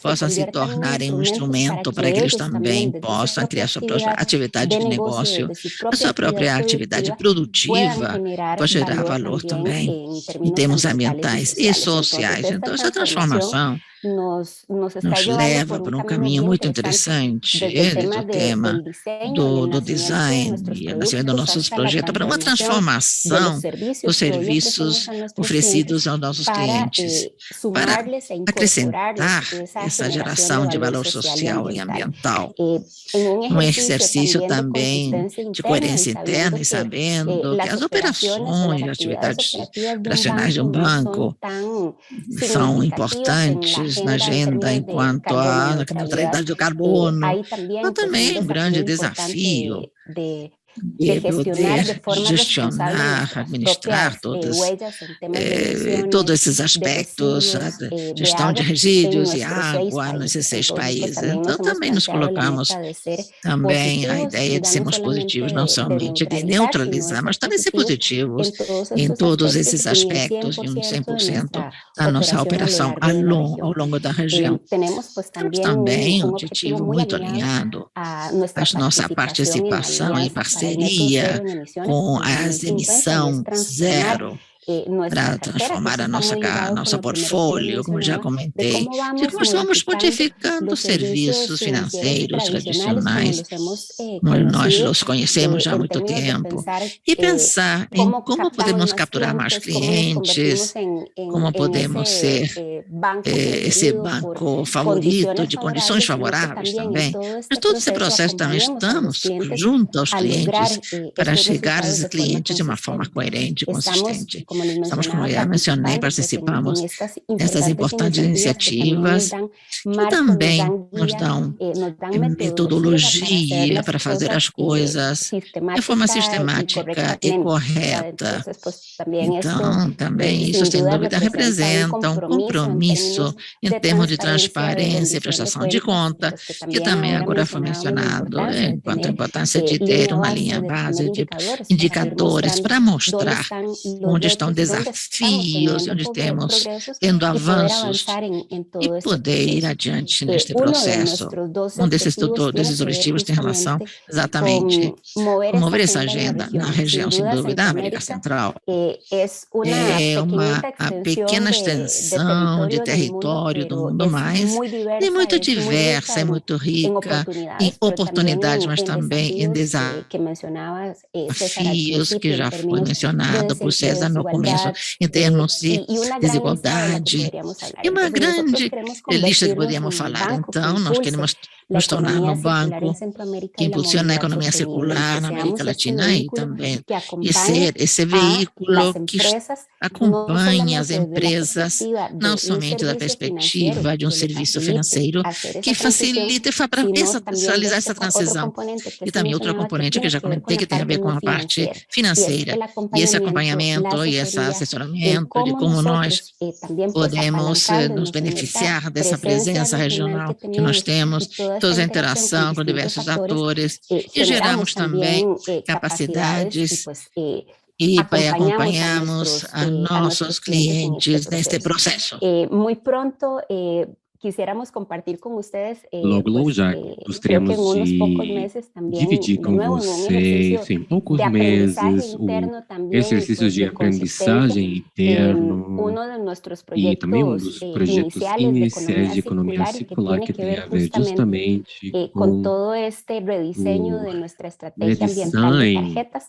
possam se tornarem um instrumento para que eles também possam criar sua própria atividade de negócio, a sua própria atividade produtiva, para gerar valor também em termos ambientais e sociais. Então, essa transformação nos leva por um caminho muito interessante do tema do design e do nossos projetos para uma transformação dos serviços oferecidos aos nossos clientes, para acrescentar essa geração de valor social e ambiental. Um exercício também de coerência interna e sabendo que as operações e atividades operacionais de um banco são importantes na agenda enquanto a neutralidade do carbono, mas também um grande desafio de poder gestionar, administrar todos esses aspectos, a gestão de resíduos e água nesses 6 países. Então, também nos colocamos também a ideia de sermos positivos, não somente de neutralizar, mas também ser positivos em todos esses aspectos, em 100% da nossa operação ao longo da região. Temos também um objetivo muito alinhado à nossa participação e parceria com as emissão zero, para transformar a nossa portfólio, como já comentei, de como estamos modificando serviços financeiros tradicionais, nós os conhecemos já há muito tempo, e pensar em como podemos capturar mais clientes, como podemos ser esse banco favorito, de condições favoráveis também. Mas todo esse processo também estamos junto aos clientes para chegar a esses clientes de uma forma coerente e consistente. Estamos, como eu mencionei, participamos dessas importantes iniciativas que também nos dão metodologia para fazer as coisas de forma sistemática e correta. Então, também isso, sem dúvida, representa um compromisso em termos de transparência e prestação de conta, que também agora foi mencionado, enquanto a importância de ter uma linha base de indicadores para mostrar onde estão estão desafios, onde temos tendo avanços e poder ir adiante neste processo. Desses objetivos tem relação exatamente com mover essa agenda na região, sem dúvida, da América Central. É uma pequena extensão de território do mundo, mas é muito diversa, é muito rica em oportunidades, mas também em desafios, que já foi mencionado por César no começo, em termos de desigualdade. E uma grande lista que podíamos falar. Então, nós queremos nos tornar no banco que impulsiona a economia circular na América Latina e também ser esse veículo que acompanhe as empresas, não somente da perspectiva de um serviço financeiro, que facilite para realizar essa transição. E também outro componente que eu já comentei, que tem a ver com a parte financeira, e esse acompanhamento e esse assessoramento de como nós podemos nos beneficiar dessa presença regional que nós temos, toda a interação com diversos atores, e geramos também capacidades e acompanhamos a nossos clientes neste processo. Muito pronto, quisiéramos compartilhar com vocês. Logo já gostaríamos de dividir com vocês, em poucos meses, o exercício de aprendizagem interno e também um dos projetos iniciais de economia circular que tem a ver justamente com todo este redesenho de nossa estratégia ambiental de tarjetas.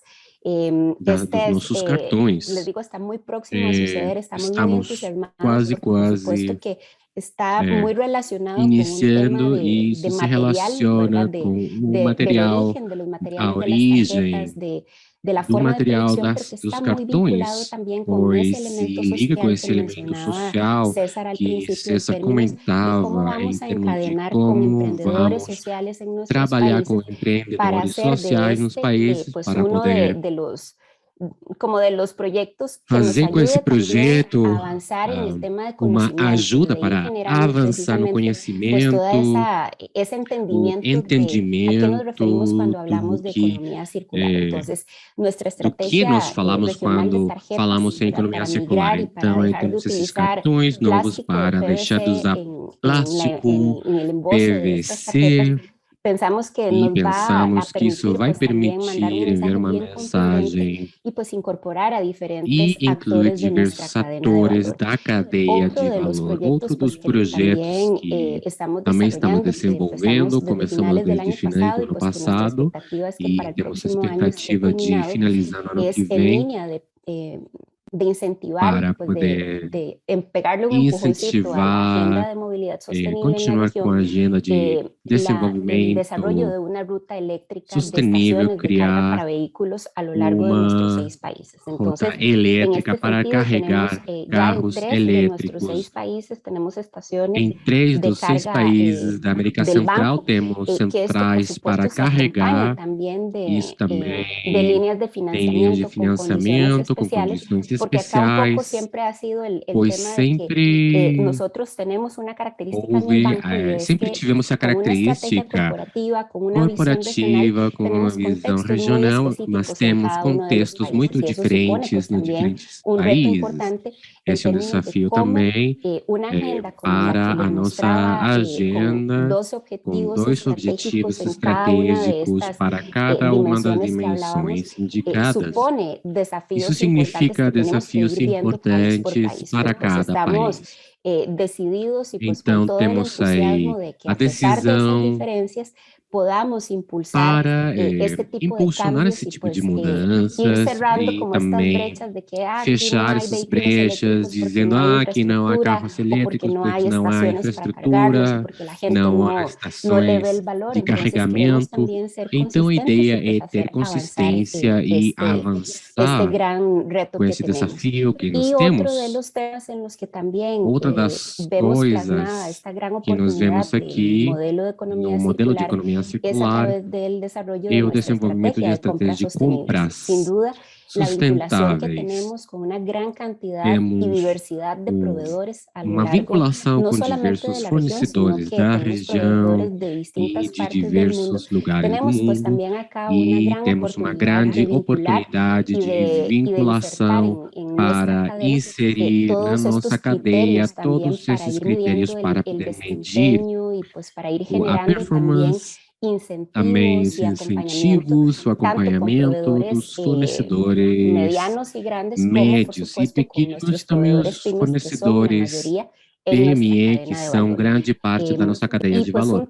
Dos nossos cartões. Estamos quase está muito relacionado iniciando e isso se relaciona com o material, a origem do material dos cartões, pois se liga com esse elemento social que César comentava em termos de como vamos trabalhar com empreendedores sociais nos países para poder fazer com esse projeto uma ajuda para avançar no conhecimento, o entendimento do que nós falamos quando falamos em economia circular. Então, temos esses cartões novos para deixar de usar plástico, PVC, pensamos que isso vai permitir enviar uma mensagem e incluir diversos atores da cadeia de valor. Outro dos projetos que também estamos desenvolvendo, começamos desde finais do ano passado e temos a expectativa de finalizar no ano que vem, de incentivar, para poder incentivar, continuar com a agenda de desenvolvimento sustentável, criar uma rota elétrica para carregar carros elétricos. Em 3 dos 6 países da América Central temos centrais para carregar, isso também tem linhas de financiamento com condições especiais, pois sempre sempre tivemos a característica corporativa com uma visão regional, mas temos contextos muito diferentes nos diferentes países. Esse é um desafio também para a nossa agenda, com 2 objetivos estratégicos para cada uma das dimensões indicadas. Isso significa desafios importantes para cada país. Então, temos aí a decisão para impulsionar esse tipo de mudanças e também fechar essas brechas, dizendo que não há carros elétricos, porque não há infraestrutura, não há estações de carregamento. Então, a ideia é ter consistência e avançar com esse desafio que nós temos. Outra das coisas que nós vemos aqui no modelo de economia circular e o desenvolvimento de estratégias de compras sustentáveis. Temos uma vinculação com diversos fornecedores da região e de diversos lugares do mundo, e temos uma grande oportunidade de vinculação para inserir na nossa cadeia todos esses critérios para poder medir a performance, também os incentivos, o acompanhamento dos fornecedores médios e pequenos, também os fornecedores PME, que são grande parte da nossa cadeia de valor.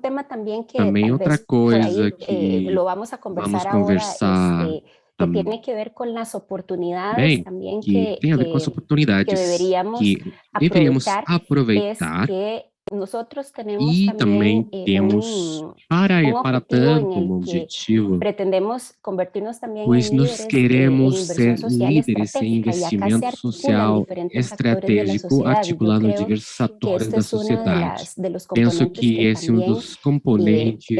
Também outra coisa que vamos conversar também, que tem a ver com as oportunidades que deveríamos aproveitar. E também temos, para tanto, um objetivo, pois nós queremos ser líderes em investimento social estratégico, articulando diversos setores da sociedade. Penso que esse é um dos componentes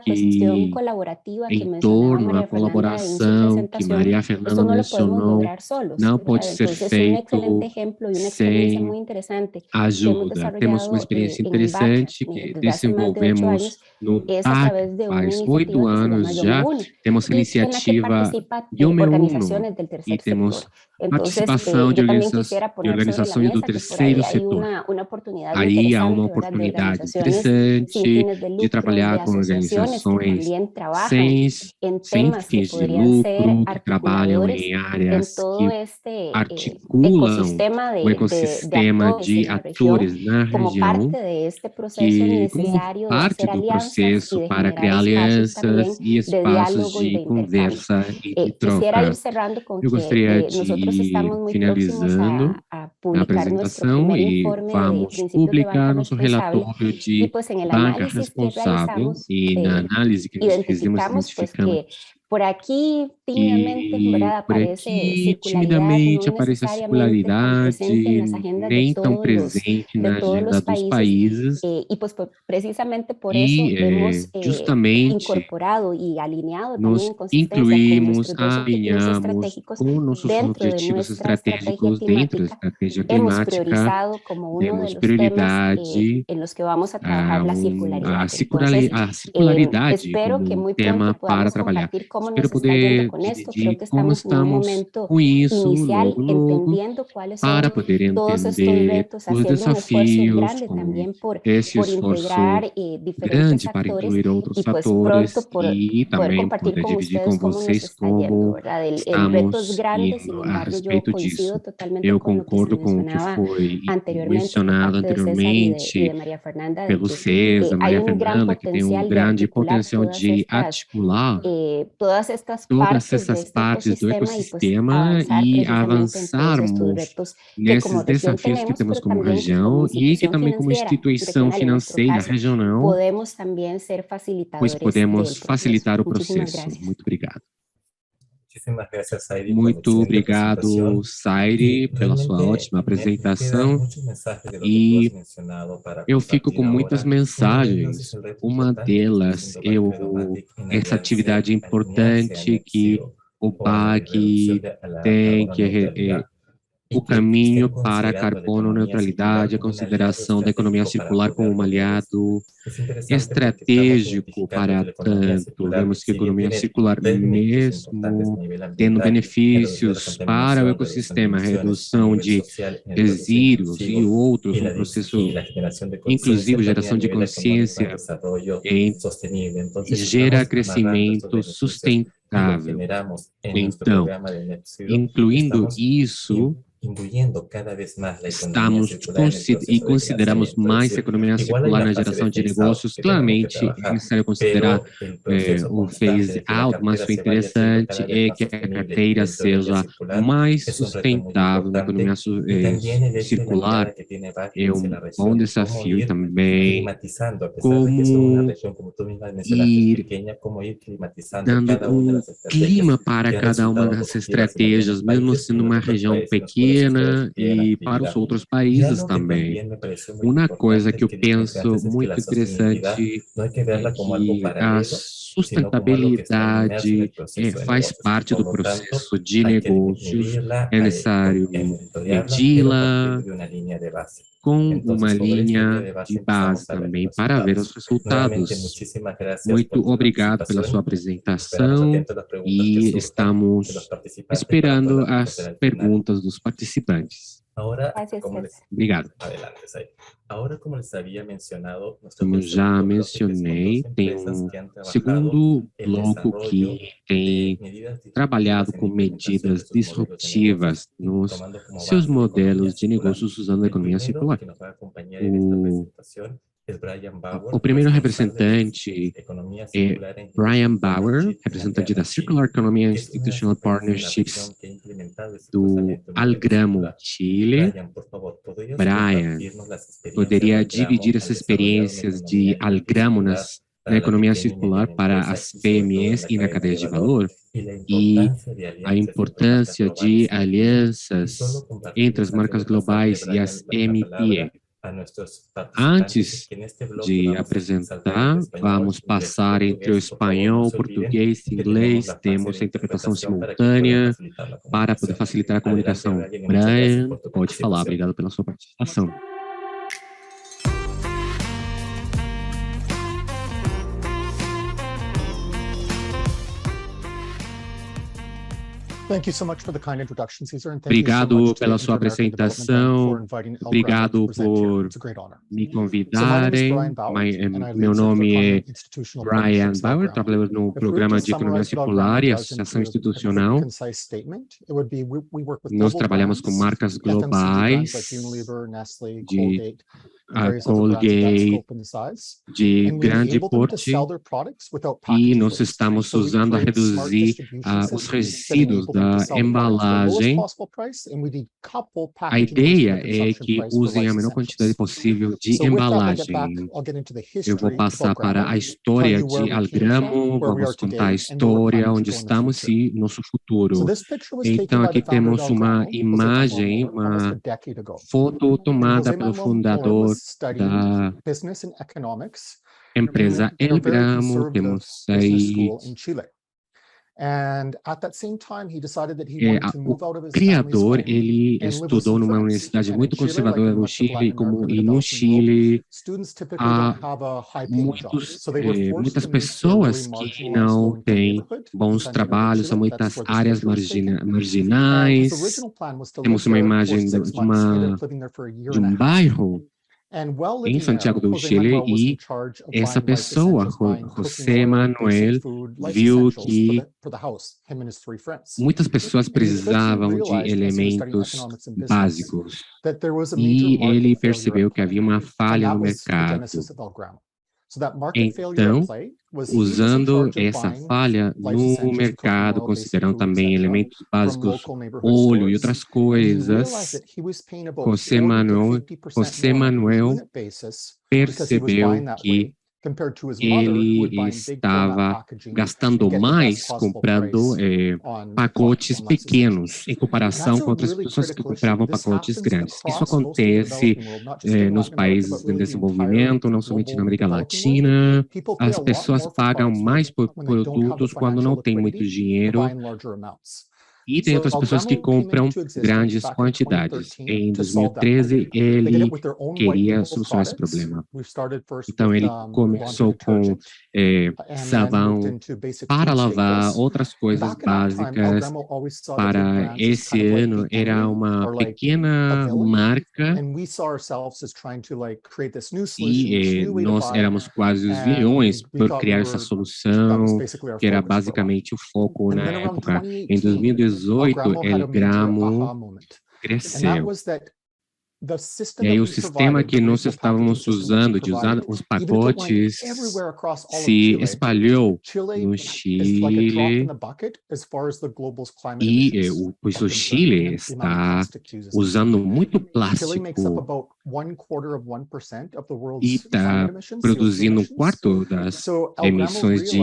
que, em torno à colaboração que Maria Fernanda mencionou, não pode ser feito sem ajuda. Temos uma experiência interessante que desenvolvemos no PAC faz 8 anos já. Temos a iniciativa número 1 e temos participação de organizações do terceiro setor. Aí há uma oportunidade interessante de trabalhar com organizações sem fins de lucro, que trabalham em áreas que articulam o ecossistema de atores na região, que, como parte do processo para criar alianças e espaços de conversa e de troca. Eu gostaria de finalizando a apresentação e vamos publicar nosso relatório de banca responsável e na análise que nós fizemos, identificamos por aqui, timidamente aparece a circularidade, nem tão presente na agenda dos países, justamente nos incluímos, alinhamos com nossos objetivos estratégicos dentro da estratégia climática, temos prioridade a circularidade como tema para trabalhar. Espero poder dividir como estamos com isso logo, para poder entender os desafios, com esse esforço grande para incluir outros fatores e também poder dividir com vocês como estamos indo a respeito disso. Eu concordo com o que foi mencionado anteriormente pelo César, Maria Fernanda, que tem um grande potencial de articular todas essas partes do ecossistema e avançarmos nesses desafios que temos como região e que também como instituição financeira regional, pois podemos facilitar o processo. Muito obrigado. Muito obrigado, Saire, pela sua ótima apresentação, e eu fico com muitas mensagens. Uma delas é essa atividade importante que o PAC tem, que o caminho para a carbono neutralidade, a consideração da economia circular como um aliado estratégico para tanto. Vemos que a economia circular, mesmo tendo benefícios para o ecossistema, redução de resíduos e outros, um processo inclusive geração de consciência, gera crescimento sustentável. Então, incluindo isso, estamos e consideramos mais economia circular na geração de negócios. Claramente, é necessário considerar o phase out, mas o interessante é que a carteira seja mais sustentável na economia circular. É um bom desafio e também como ir dando um clima para cada uma dessas estratégias, mesmo sendo uma região pequena, Argentina e para os outros países também. Uma coisa que eu penso muito interessante é que a sustentabilidade faz parte do processo de negócios, é necessário medi-la com uma linha de base também para ver os resultados. Muito obrigado pela sua apresentação e estamos esperando as perguntas dos participantes. Obrigado. Como já mencionei, tem um segundo bloco que tem trabalhado com medidas disruptivas nos seus modelos de negócios usando a economia circular. O primeiro representante é Brian Bauer, representante da Circular Economy Institutional Partnerships do Algramo, Chile. Brian, poderia dividir as experiências de Algramo na economia circular para as PMEs e na cadeia de valor? E a importância de alianças entre as marcas globais e as MPE. Antes de apresentar, vamos passar entre o espanhol, português e inglês. Temos a interpretação simultânea para poder facilitar a comunicação. Brian, pode falar. Obrigado pela sua participação. Obrigado pela sua apresentação, obrigado por me convidarem. Meu nome é Brian Bauer, trabalho no Programa de Economia Circular e Associação Institucional. Nós trabalhamos com marcas globais de Colgate, de grande porte, e nós estamos usando a reduzir os resíduos da embalagem. A ideia é que usem a menor quantidade possível de embalagem. Eu vou passar para a história de Algramo, vamos contar a história, onde estamos e nosso futuro. Então, aqui temos uma imagem, uma foto tomada pelo fundador da empresa Algramo. Temos aí o criador, ele estudou numa universidade muito conservadora no Chile, e no Chile há muitas pessoas que não têm bons trabalhos, há muitas áreas marginais. Temos uma imagem de um bairro em Santiago do Chile, e essa pessoa, José Manuel, viu que muitas pessoas precisavam de elementos básicos, e ele percebeu que havia uma falha no mercado. Então, usando essa falha no mercado, considerando também elementos básicos, óleo e outras coisas, José Manuel percebeu que ele estava gastando mais comprando pacotes pequenos em comparação com outras pessoas que compravam pacotes grandes. Isso acontece nos países em desenvolvimento, não somente na América Latina. As pessoas pagam mais por produtos quando não têm muito dinheiro. E tem outras pessoas que compram grandes quantidades. Em 2013, ele queria solucionar esse problema. Então, ele começou com sabão para lavar, outras coisas básicas. Para esse ano, era uma pequena marca e nós éramos quase os leões por criar essa solução, que era basicamente o foco na época. Em 2018, Algramo cresceu. E aí o sistema que nós estávamos usando, de usar os pacotes, se espalhou no Chile, e o Chile está usando muito plástico e está produzindo 1/4 das emissões de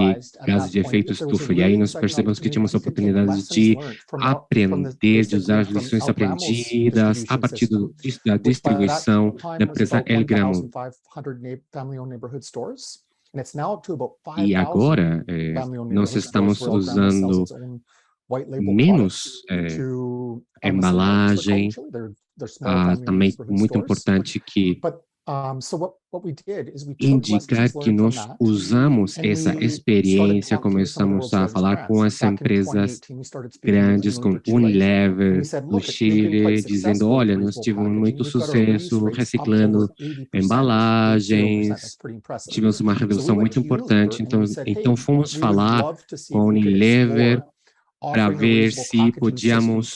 gases de efeito estufa. E aí nós percebemos que tínhamos a oportunidade de aprender, de usar as lições aprendidas a partir da distribuição da empresa El Gramo. E agora, nós estamos usando menos embalagem, também muito importante que indicar que nós usamos essa experiência, começamos a falar com as empresas grandes, com Unilever, no Chile, dizendo, olha, nós tivemos muito sucesso reciclando embalagens, tivemos uma revolução muito importante, então fomos falar com a Unilever para ver se podíamos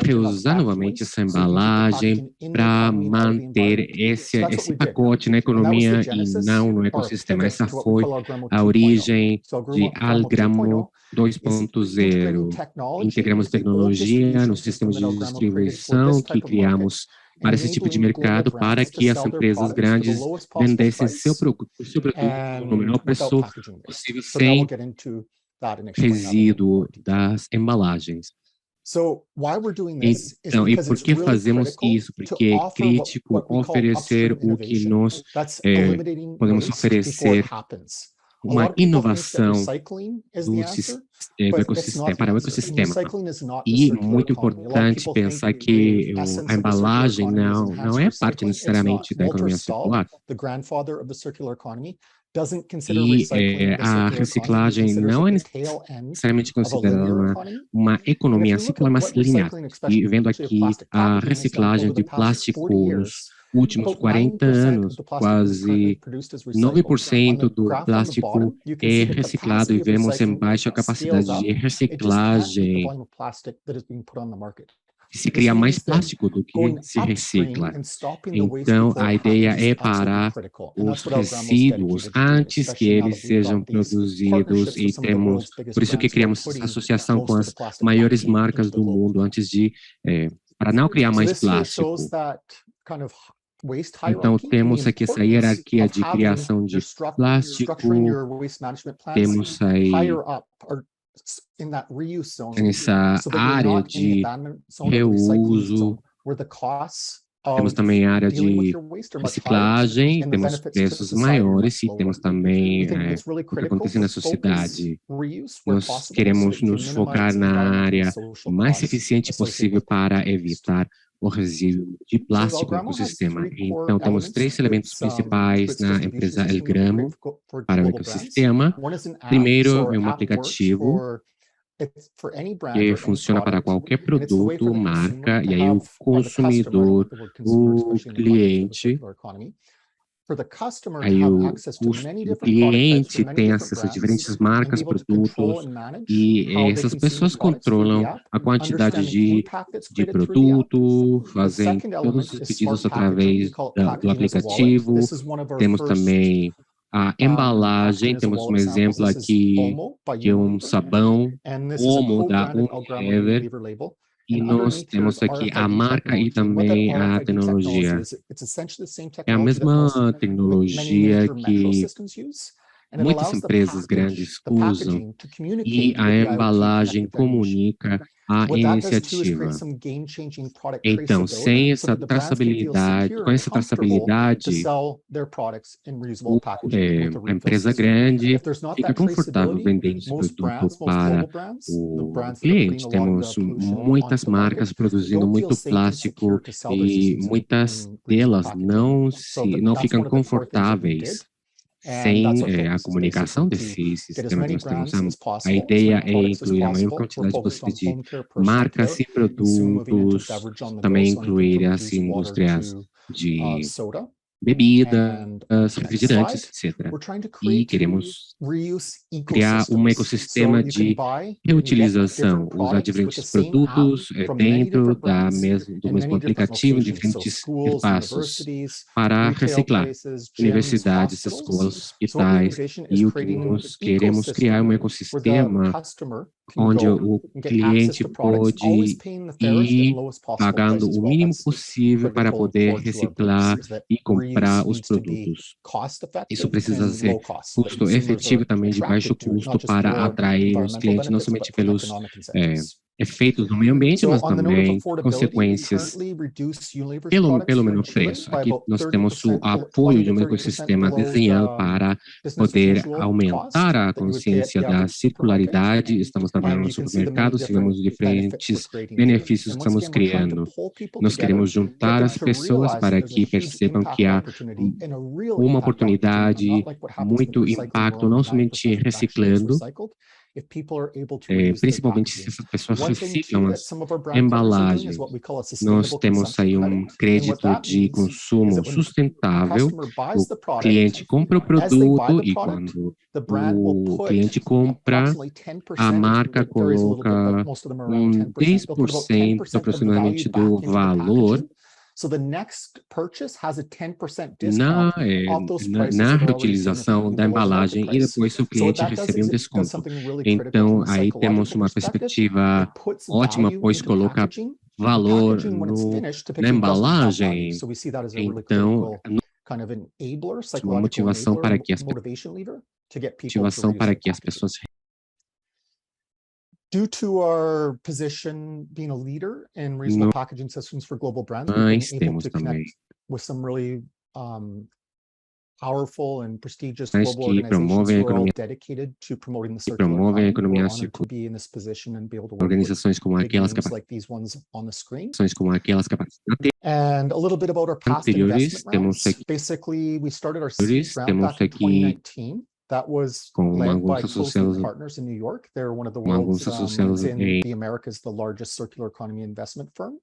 reusar novamente essa embalagem para manter esse pacote na economia e não no ecossistema. Essa foi a origem de Algramo 2.0. Integramos tecnologia no sistema de distribuição que criamos para esse tipo de mercado, para que as empresas grandes vendessem seu produto no menor preço possível, sem resíduo das embalagens. Então, e por que fazemos isso? Porque é crítico oferecer o que nós podemos oferecer, uma inovação para o ecossistema. E muito importante pensar que a embalagem não é parte necessariamente da economia circular. E a reciclagem não é necessariamente considerada uma economia circular, mas linear. E vendo aqui a reciclagem de plástico nos últimos 40 anos, quase 9% do plástico é reciclado e vemos em baixa capacidade de reciclagem. Se cria mais plástico do que se recicla. Então, a ideia é parar os resíduos antes que eles sejam produzidos e por isso que criamos essa associação com as maiores marcas do mundo para não criar mais plástico. Então, temos aqui essa hierarquia de criação de plástico, temos aí nessa área de reuso, temos também a área de reciclagem, temos preços maiores e temos também o que acontece na sociedade. Nós queremos nos focar na área mais eficiente possível para evitar o resíduo de plástico no ecossistema. Então, temos 3 elementos principais na empresa El Gramo para o ecossistema. Primeiro, é um aplicativo que funciona para qualquer produto, marca, e aí o consumidor, o cliente, aí o cliente tem acesso a diferentes marcas, produtos, e essas pessoas controlam a quantidade de produto, fazem todos os pedidos através do aplicativo. Temos também a embalagem, temos um exemplo aqui, que é um sabão Omo da Unilever, e nós temos aqui a marca e também a tecnologia. É a mesma tecnologia que muitas empresas grandes usam, e a embalagem comunica a iniciativa. Então, sem essa traçabilidade, com essa traçabilidade, a empresa grande fica confortável vendendo esse produto para o cliente. Temos muitas marcas produzindo muito plástico e muitas delas não ficam confortáveis sem a comunicação desse sistema que nós temos. A ideia é incluir a maior quantidade possível de marcas e produtos, também incluir as indústrias de bebidas, refrigerantes, etc. E queremos criar um ecossistema de reutilização, usar diferentes produtos dentro do mesmo aplicativo, diferentes espaços para reciclar. Universidades, escolas, hospitais, e o que nós queremos criar um ecossistema onde o cliente pode ir pagando o mínimo possível para poder reciclar e comprar os produtos. Isso precisa ser custo efetivo também de baixo custo para atrair os clientes, não somente pelos efeitos no meio ambiente, mas também consequências pelo menor preço. Aqui nós temos o apoio de um ecossistema desenhado para poder aumentar a consciência da circularidade. Estamos trabalhando no supermercado, vemos diferentes benefícios que estamos criando. Nós queremos juntar as pessoas para que percebam que há uma oportunidade, muito impacto, não somente reciclando, principalmente se essas pessoas reciclam as embalagens. Nós temos aí um crédito de consumo sustentável. O cliente compra o produto e quando o cliente compra, a marca coloca 10% aproximadamente do valor na reutilização da embalagem e depois o cliente recebe um desconto. Então, aí temos uma perspectiva ótima, pois coloca valor na embalagem. Então, uma motivação para que as pessoas Due to our position being a leader in reasonable packaging systems for global brands, we've been able to connect with some really powerful and prestigious global organizations who are all dedicated to promoting the circular economy. We're honored to be in this position and be able to work with big names like these ones on the screen. And a little bit about our past investment rounds. Basically, we started our seed round back in 2019. That was led by Closely Partners in New York. They're one of the world's, in the Americas, the largest circular economy investment firm.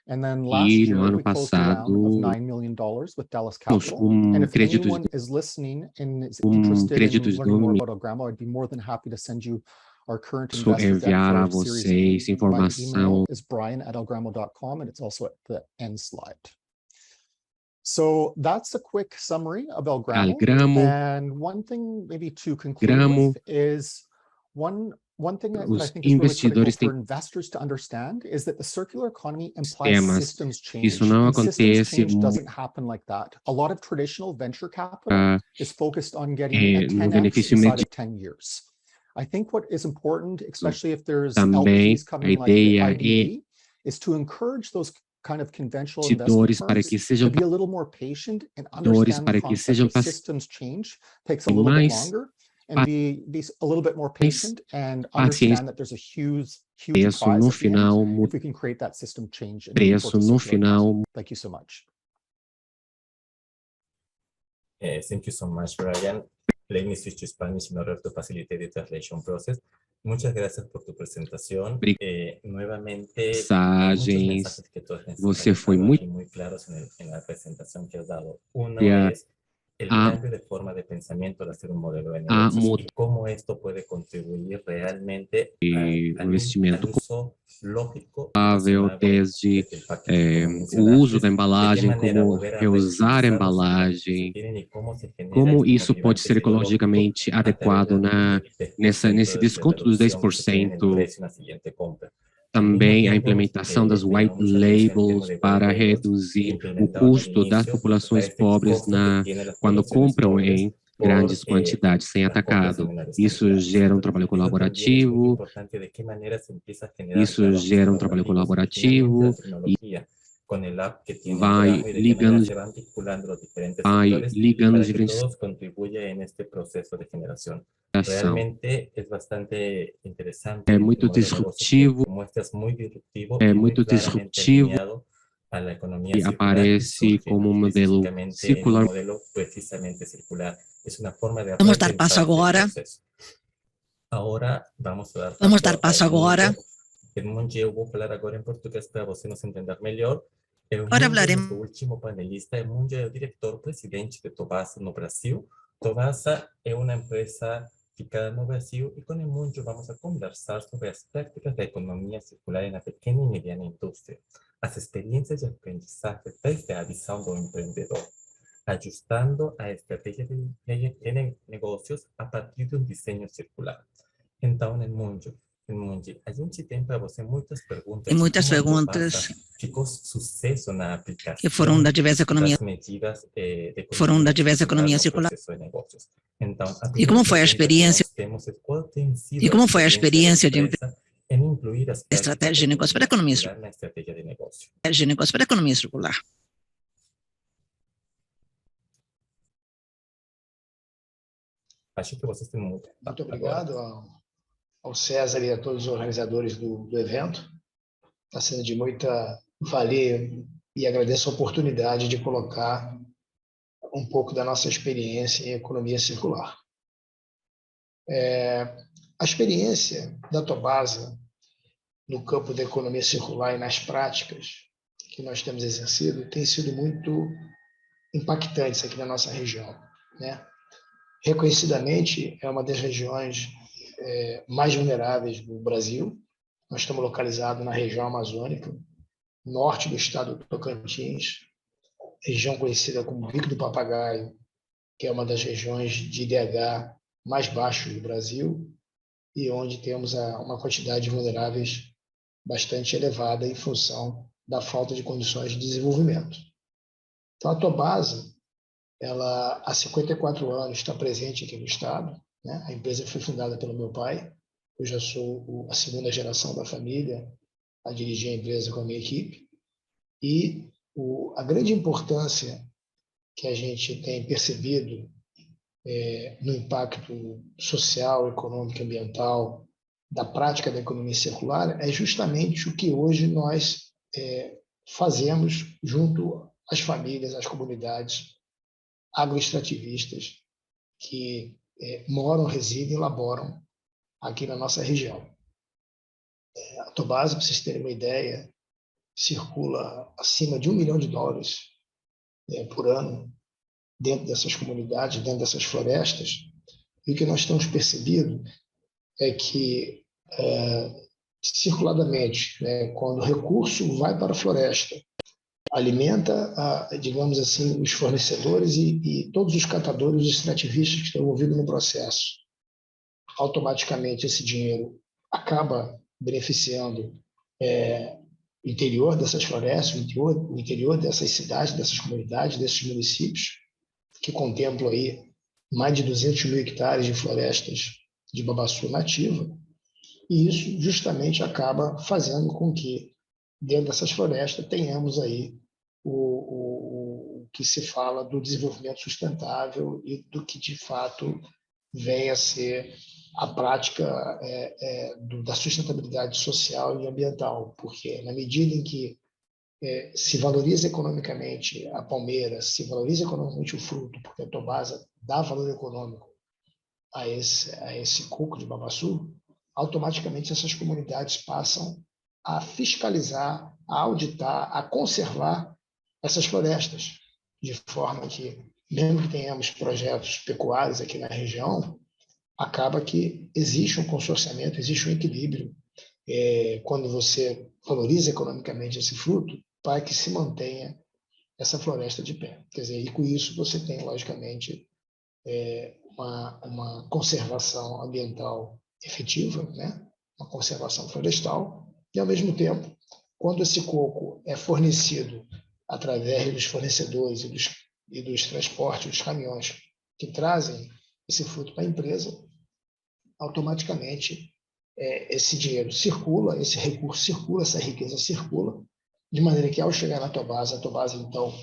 And then last year, we closed a round of $9 million with Dallas Capital. And if anyone is listening and is interested in learning more about Algramo, I'd be more than happy to send you our current investment deck for Series A. My email is brian@algramo.com, and it's also at the end slide. So that's a quick summary of Algramo. And one thing maybe to conclude with is one thing that I think is really critical for investors to understand is that the circular economy implies systems change. And systems change doesn't happen like that. A lot of traditional venture capital is focused on getting a 10x inside of 10 years. I think what is important, especially if there's LPs coming like the IDA, is to encourage those kind of conventional investment firms to be a little more patient and understand the concept of systems change takes a little bit longer, and be a little bit more patient and understand that there's a huge prize at the end if we can create that system change. Thank you so much. Thank you so much, Brian. Let me switch to Spanish in order to facilitate the translation process. Muchas gracias por tu presentación. Nuevamente, mensagens. Você foi muito claros en la presentación que has dado. Uno es el cambio de forma de pensamiento al hacer un modelo de negocios y cómo esto puede contribuir realmente al uso lógico desde o uso da embalagem, como reusar a embalagem, como isso pode ser ecologicamente adequado nesse desconto dos 10%, também a implementação das white labels para reduzir o custo das populações pobres quando compram em grandes quantidades, sem atacado. Isso gera um trabalho colaborativo, e vai ligando os diferentes é muito disruptivo e aparece como um modelo circular. Vamos dar passo agora. Vamos dar passo agora. Eu vou falar agora em português para você nos entender melhor. Agora hablaremos. O último panelista é Munjo, é o diretor-presidente de Tobasa no Brasil. Tobasa é uma empresa ficada no Brasil e com o Munjo vamos a conversar sobre as práticas da economia circular na pequena e mediana indústria, as experiências de aprendizagem desde a visão do empreendedor, ajustando a estratégia de negócios a partir de um desenho circular. Então, Munjo, Monge, a gente tem para você muitas perguntas. Tem muitas perguntas ficou sucesso na aplicação que foram da diversa economia, circular. Então, e como foi a experiência? E como foi a experiência de incluir as estratégia de negócio para a economia circular? Acho que vocês têm muito. Muito obrigado ao César e a todos os organizadores do evento. Está sendo de muita valia e agradeço a oportunidade de colocar um pouco da nossa experiência em economia circular. A experiência da Tobasa no campo da economia circular e nas práticas que nós temos exercido tem sido muito impactantes aqui na nossa região, né? Reconhecidamente, é uma das regiões mais vulneráveis do Brasil. Nós estamos localizados na região amazônica, norte do estado do Tocantins, região conhecida como Bico do Papagaio, que é uma das regiões de IDH mais baixo do Brasil e onde temos uma quantidade de vulneráveis bastante elevada em função da falta de condições de desenvolvimento. Então, a Tobasa, ela há 54 anos está presente aqui no estado, né? A empresa foi fundada pelo meu pai, eu já sou a segunda geração da família a dirigir a empresa com a minha equipe, e a grande importância que a gente tem percebido no impacto social, econômico e ambiental da prática da economia circular é justamente o que hoje nós fazemos junto às famílias, às comunidades agroextrativistas que moram, residem e laboram aqui na nossa região. A Tobasa, para vocês terem uma ideia, circula acima de $1 milhão por ano dentro dessas comunidades, dentro dessas florestas, e o que nós temos percebido é que, circuladamente, né, quando o recurso vai para a floresta, alimenta, digamos assim, os fornecedores e todos os catadores, os extrativistas que estão envolvidos no processo. Automaticamente, esse dinheiro acaba beneficiando o interior dessas florestas, o interior dessas cidades, dessas comunidades, desses municípios, que contemplam aí mais de 200 mil hectares de florestas de babaçu nativa, e isso justamente acaba fazendo com que, dentro dessas florestas, tenhamos aí o que se fala do desenvolvimento sustentável e do que, de fato, vem a ser a prática da sustentabilidade social e ambiental, porque na medida em que se valoriza economicamente a palmeira, se valoriza economicamente o fruto, porque a Tobasa dá valor econômico a esse coco de babaçu, automaticamente essas comunidades passam a fiscalizar, a auditar, a conservar essas florestas, de forma que, mesmo que tenhamos projetos pecuários aqui na região, acaba que existe um consorciamento, existe um equilíbrio quando você valoriza economicamente esse fruto para que se mantenha essa floresta de pé. Quer dizer, e com isso você tem, logicamente, uma conservação ambiental efetiva, né? Uma conservação florestal, e, ao mesmo tempo, quando esse coco é fornecido através dos fornecedores e dos transportes, dos caminhões que trazem esse fruto para a empresa, automaticamente esse dinheiro circula, esse recurso circula, essa riqueza circula, de maneira que, ao chegar na Tobasa, a Tobasa, então,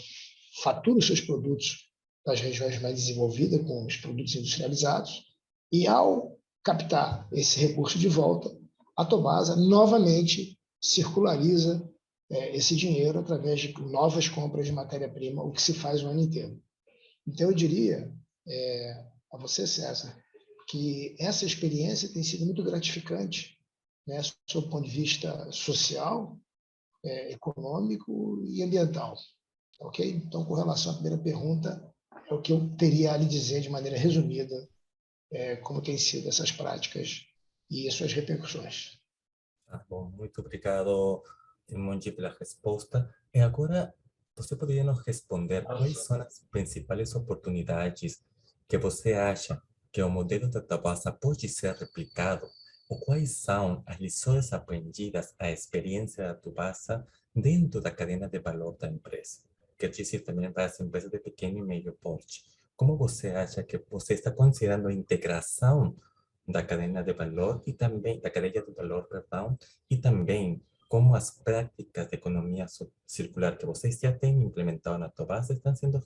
fatura os seus produtos das regiões mais desenvolvidas, com os produtos industrializados, e, ao captar esse recurso de volta, a Tobasa novamente circulariza esse dinheiro através de novas compras de matéria-prima, o que se faz o ano inteiro. Então, eu diria a você, César, que essa experiência tem sido muito gratificante, né, sob o ponto de vista social, econômico e ambiental. Ok? Então, com relação à primeira pergunta, é o que eu teria a lhe dizer de maneira resumida como têm sido essas práticas e as suas repercussões. Bom, muito obrigado, Monge, pela resposta. E agora, você poderia nos responder quais são as principais oportunidades que você acha que o modelo da Tobasa pode ser replicado ou quais são as lições aprendidas, a experiência da Tubasa dentro da cadeia de valor da empresa. Quer dizer, também para as empresas de pequeno e médio porte. Como você acha que você está considerando a integração da cadeia de valor e também da cadeia de valor, perdão, e também como as práticas de economia circular que vocês já têm implementado na Tubasa estão sendo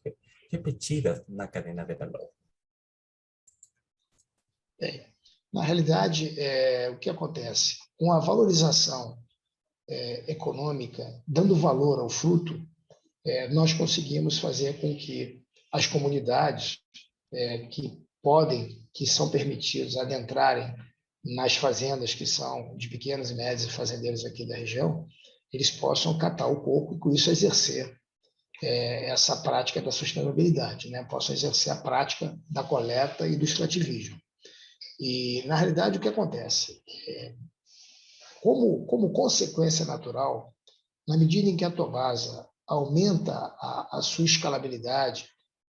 repetidas na cadeia de valor? Bem, na realidade, o que acontece? Com a valorização econômica, dando valor ao fruto, nós conseguimos fazer com que as comunidades que são permitidos adentrarem nas fazendas que são de pequenos e médios fazendeiros aqui da região, eles possam catar o coco e, com isso, exercer essa prática da sustentabilidade, né? Possam exercer a prática da coleta e do extrativismo. E, na realidade, o que acontece? Como consequência natural, na medida em que a Tubasa aumenta a sua escalabilidade,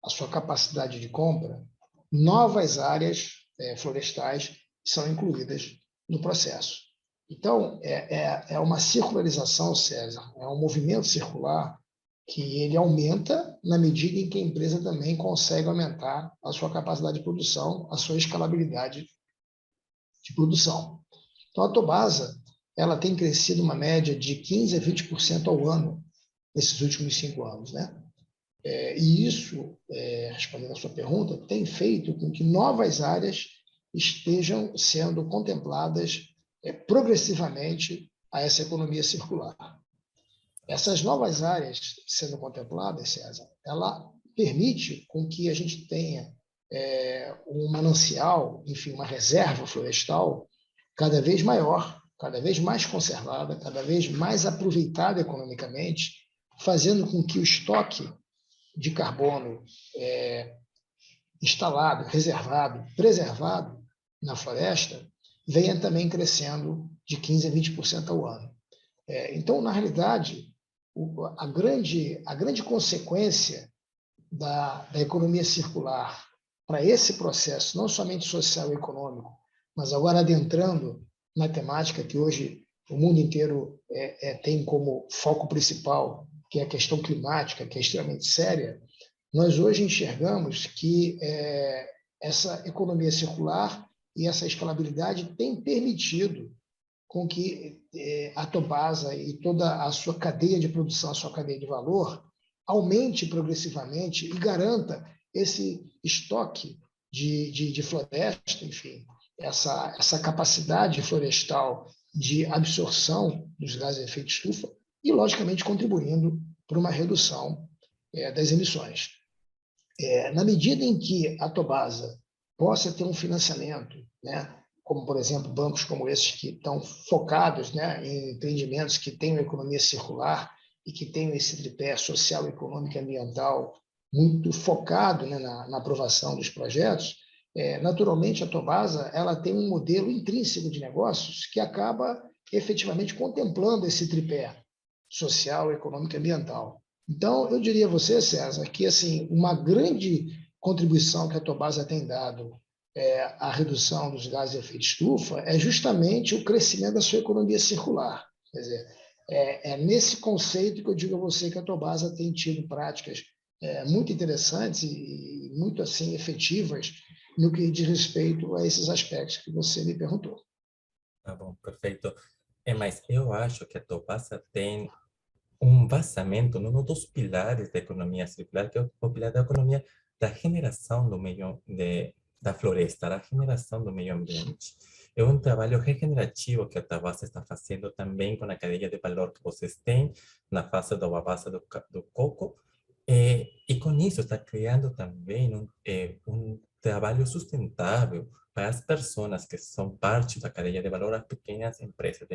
a sua capacidade de compra, novas áreas florestais são incluídas no processo. Então, é uma circularização, César, é um movimento circular que ele aumenta na medida em que a empresa também consegue aumentar a sua capacidade de produção, a sua escalabilidade de produção. Então, a Tubasa ela tem crescido uma média de 15% a 20% ao ano nesses últimos 5 anos, né? E isso, respondendo a sua pergunta, tem feito com que novas áreas estejam sendo contempladas progressivamente a essa economia circular. Essas novas áreas sendo contempladas, César, ela permite com que a gente tenha um manancial, enfim, uma reserva florestal cada vez maior, cada vez mais conservada, cada vez mais aproveitada economicamente, fazendo com que o estoque de carbono instalado, reservado, preservado na floresta venha também crescendo de 15% a 20% ao ano. Então, na realidade, a grande consequência da economia circular para esse processo, não somente social e econômico, mas agora adentrando na temática que hoje o mundo inteiro tem como foco principal, que é a questão climática, que é extremamente séria, nós hoje enxergamos que essa economia circular e essa escalabilidade tem permitido com que a Tubasa e toda a sua cadeia de produção, a sua cadeia de valor, aumente progressivamente e garanta esse estoque de floresta, enfim, essa capacidade florestal de absorção dos gases de efeito estufa e, logicamente, contribuindo para uma redução das emissões. Na medida em que a Tubasa possa ter um financiamento, né, como, por exemplo, bancos como esses que estão focados, né, em empreendimentos que tenham economia circular e que tenham esse tripé social, econômico e ambiental muito focado, né, na aprovação dos projetos, naturalmente a Tubasa ela tem um modelo intrínseco de negócios que acaba efetivamente contemplando esse tripé social, econômico e ambiental. Então, eu diria a você, César, que assim, uma grande contribuição que a Tubasa tem dado à redução dos gases de efeito estufa é justamente o crescimento da sua economia circular. Quer dizer, é nesse conceito que eu digo a você que a Tubasa tem tido práticas muito interessantes e muito assim efetivas no que diz respeito a esses aspectos que você me perguntou. Tá bom, perfeito. Mas eu acho que a Tubasa tem um vazamento num dos pilares da economia circular, que é o pilar da economia da generação do meio da floresta, da generação do meio ambiente. É um trabalho regenerativo que a Tubasa está fazendo também com a cadeia de valor que vocês têm na fase da base do coco, e com isso está criando também um trabalho sustentável para as pessoas que são parte da cadeia de valor, as pequenas empresas,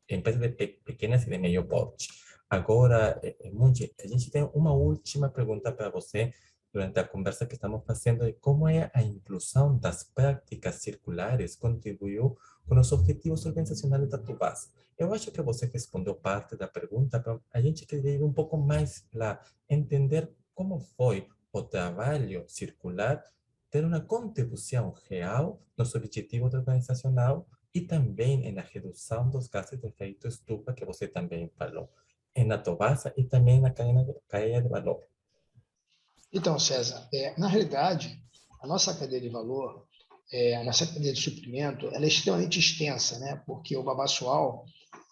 empresas pequenas e de médio porte. Agora, Mungi, a gente tem uma última pergunta para você durante a conversa que estamos fazendo de como a inclusão das práticas circulares contribuiu com os objetivos organizacionais da Tubasa. Eu acho que você respondeu parte da pergunta, mas a gente queria ir um pouco mais lá, entender como foi o trabalho circular ter uma contribuição real nos objetivos organizacional e também na redução dos gases de efeito estufa, que você também falou, na Tobasa e também na cadeia de valor. Então, César, na realidade, a nossa cadeia de valor, a nossa cadeia de suprimento, ela é extremamente extensa, né? Porque o babaçoal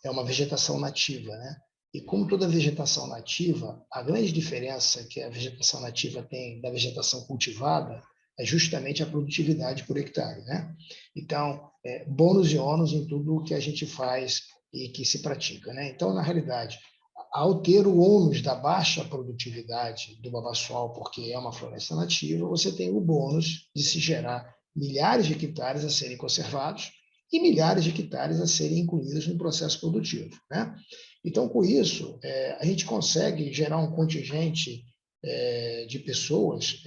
é uma vegetação nativa, né? E como toda vegetação nativa, a grande diferença que a vegetação nativa tem da vegetação cultivada é justamente a produtividade por hectare, né? Então, bônus e ônus em tudo que a gente faz e que se pratica, né? Então, na realidade, ao ter o ônus da baixa produtividade do babaçoal, porque é uma floresta nativa, você tem o bônus de se gerar milhares de hectares a serem conservados e milhares de hectares a serem incluídos no processo produtivo, né? Então, com isso, a gente consegue gerar um contingente de pessoas,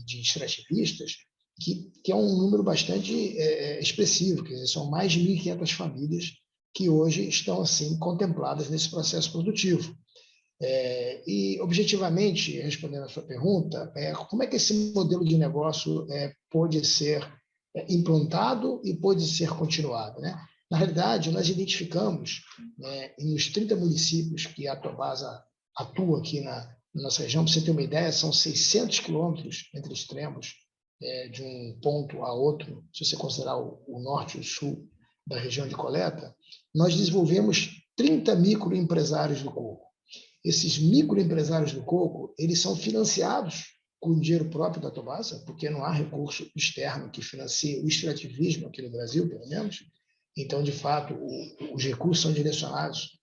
de extrativistas, que é um número bastante expressivo, quer dizer, são mais de 1.500 famílias que hoje estão, assim, contempladas nesse processo produtivo. E, objetivamente, respondendo a sua pergunta, como é que esse modelo de negócio pode ser implantado e pode ser continuado, né? Na realidade, nós identificamos, nos 30 municípios que a Tobasa atua aqui na nossa região, para você ter uma ideia, são 600 quilômetros entre extremos, de um ponto a outro, se você considerar o norte e o sul da região de coleta, nós desenvolvemos 30 microempresários do coco. Esses microempresários do coco, eles são financiados com dinheiro próprio da Tobasa, porque não há recurso externo que financie o extrativismo aqui no Brasil, pelo menos. Então, de fato, os recursos são direcionados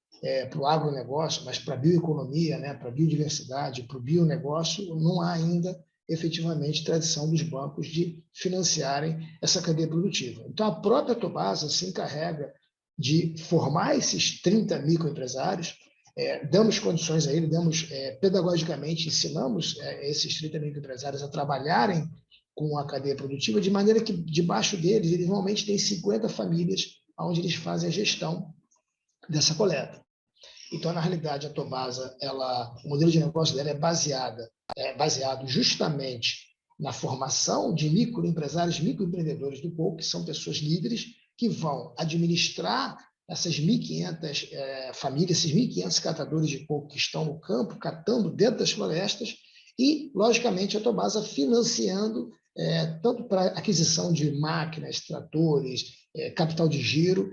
para o agronegócio, mas para a bioeconomia, né, para a biodiversidade, para o bionegócio, não há ainda efetivamente tradição dos bancos de financiarem essa cadeia produtiva. Então, a própria Tobasa se encarrega de formar esses 30 microempresários, damos condições a eles, pedagogicamente, ensinamos esses 30 microempresários a trabalharem com a cadeia produtiva, de maneira que, debaixo deles, eles normalmente têm 50 famílias onde eles fazem a gestão dessa coleta. Então, na realidade, a Tobasa, o modelo de negócio dela é baseado justamente na formação de microempresários, microempreendedores do coco, que são pessoas líderes que vão administrar essas 1.500 famílias, esses 1.500 catadores de coco que estão no campo, catando dentro das florestas, e, logicamente, a Tobasa financiando tanto para aquisição de máquinas, tratores, capital de giro,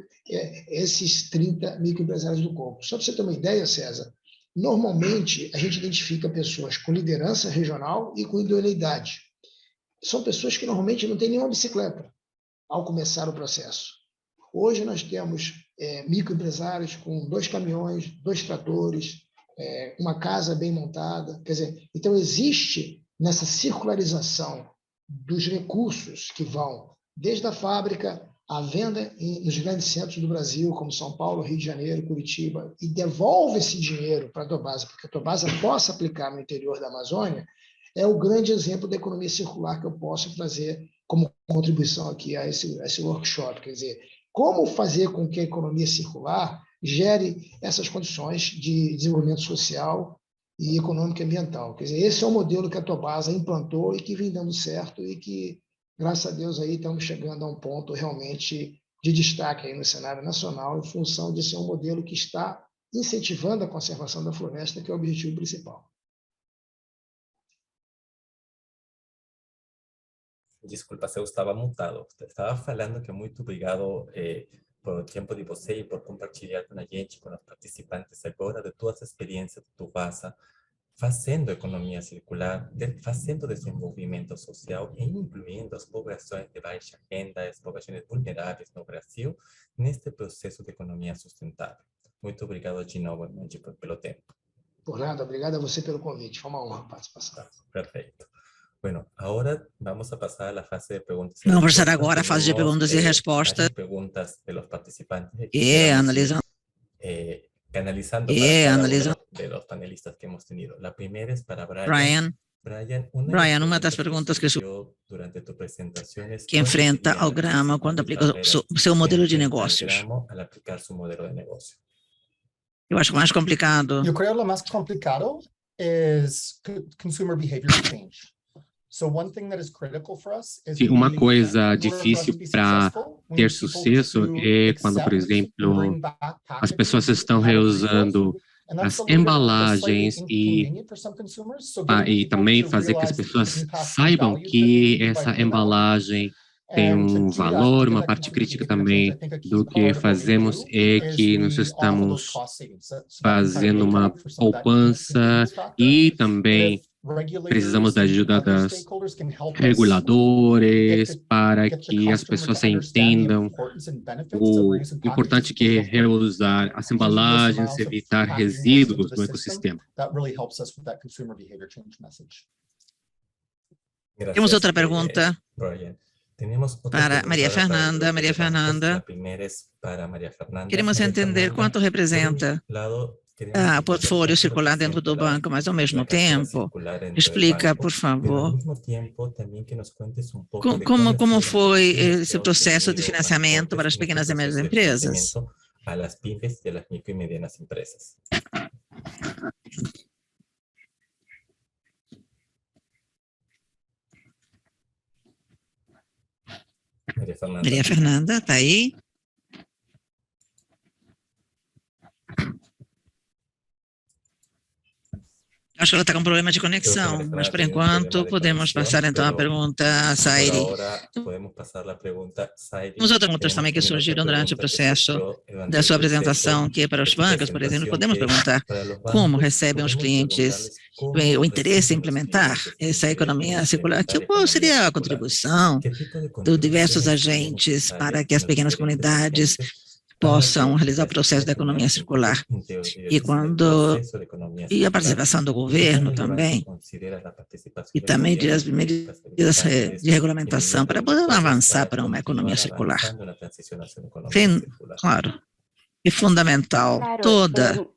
esses 30 microempresários do coco. Só para você ter uma ideia, César, normalmente a gente identifica pessoas com liderança regional e com idoneidade. São pessoas que normalmente não têm nenhuma bicicleta ao começar o processo. Hoje nós temos microempresários com 2 caminhões, 2 tratores, uma casa bem montada. Quer dizer, então existe nessa circularização dos recursos que vão desde a fábrica à venda nos grandes centros do Brasil, como São Paulo, Rio de Janeiro, Curitiba, e devolve esse dinheiro para a Tobasa, porque a Tobasa possa aplicar no interior da Amazônia, é o grande exemplo da economia circular que eu posso trazer como contribuição aqui a esse workshop. Quer dizer, como fazer com que a economia circular gere essas condições de desenvolvimento social e econômico e ambiental. Quer dizer, esse é o modelo que a Tobasa implantou e que vem dando certo e que, graças a Deus, aí estamos chegando a um ponto realmente de destaque aí no cenário nacional em função de ser um modelo que está incentivando a conservação da floresta, que é o objetivo principal. Desculpa, eu estava mutado. Estava falando que muito obrigado por o tempo de você e por compartilhar com a gente, com os participantes agora, de todas as experiências de Tobasa, fazendo economia circular, fazendo desenvolvimento social e incluindo as populações de baixa renda, as populações vulneráveis no Brasil, neste processo de economia sustentável. Muito obrigado de novo, Monge, pelo tempo. Por nada, obrigado a você pelo convite. Foi uma honra participar. Perfeito. Bueno, agora vamos a passar à fase de perguntas. Vamos passar agora à fase de perguntas e respostas. Perguntas pelos participantes. Analisando. Canalizando para cada uno de los panelistas que hemos tenido. La primera es para Brian. Brian, uma das perguntas durante tu apresentação que enfrenta ao grama quando aplica o seu modelo de negócios. Al aplicar su modelo de negocio. Eu acho mais complicado. Eu creio que o mais complicado é consumer behavior change. E uma coisa difícil para ter sucesso é quando, por exemplo, as pessoas estão reusando as embalagens e também fazer que as pessoas saibam que essa embalagem tem um valor. Uma parte crítica também do que fazemos é que nós estamos fazendo uma poupança e também precisamos da ajuda dos reguladores para que as pessoas entendam o importante que é reusar as embalagens, evitar resíduos no ecossistema. Temos outra pergunta para Maria Fernanda. Maria Fernanda, queremos entender quanto representa o portfólio circular dentro do banco, mas ao mesmo tempo, explica, por favor, como foi esse processo de financiamento para as pequenas e médias empresas? Maria Fernanda, está aí? Acho que ela está com problema de conexão, mas por enquanto podemos passar então a pergunta a Sairi. Temos outras perguntas também que surgiram durante o processo da sua apresentação, que é para os bancos, por exemplo, podemos perguntar como recebem os clientes o interesse em implementar essa economia circular, qual seria a contribuição dos diversos agentes para que as pequenas comunidades possam realizar o processo da economia circular. E a participação do governo também, e também das medidas de regulamentação para poder avançar para uma economia circular. Claro, é fundamental toda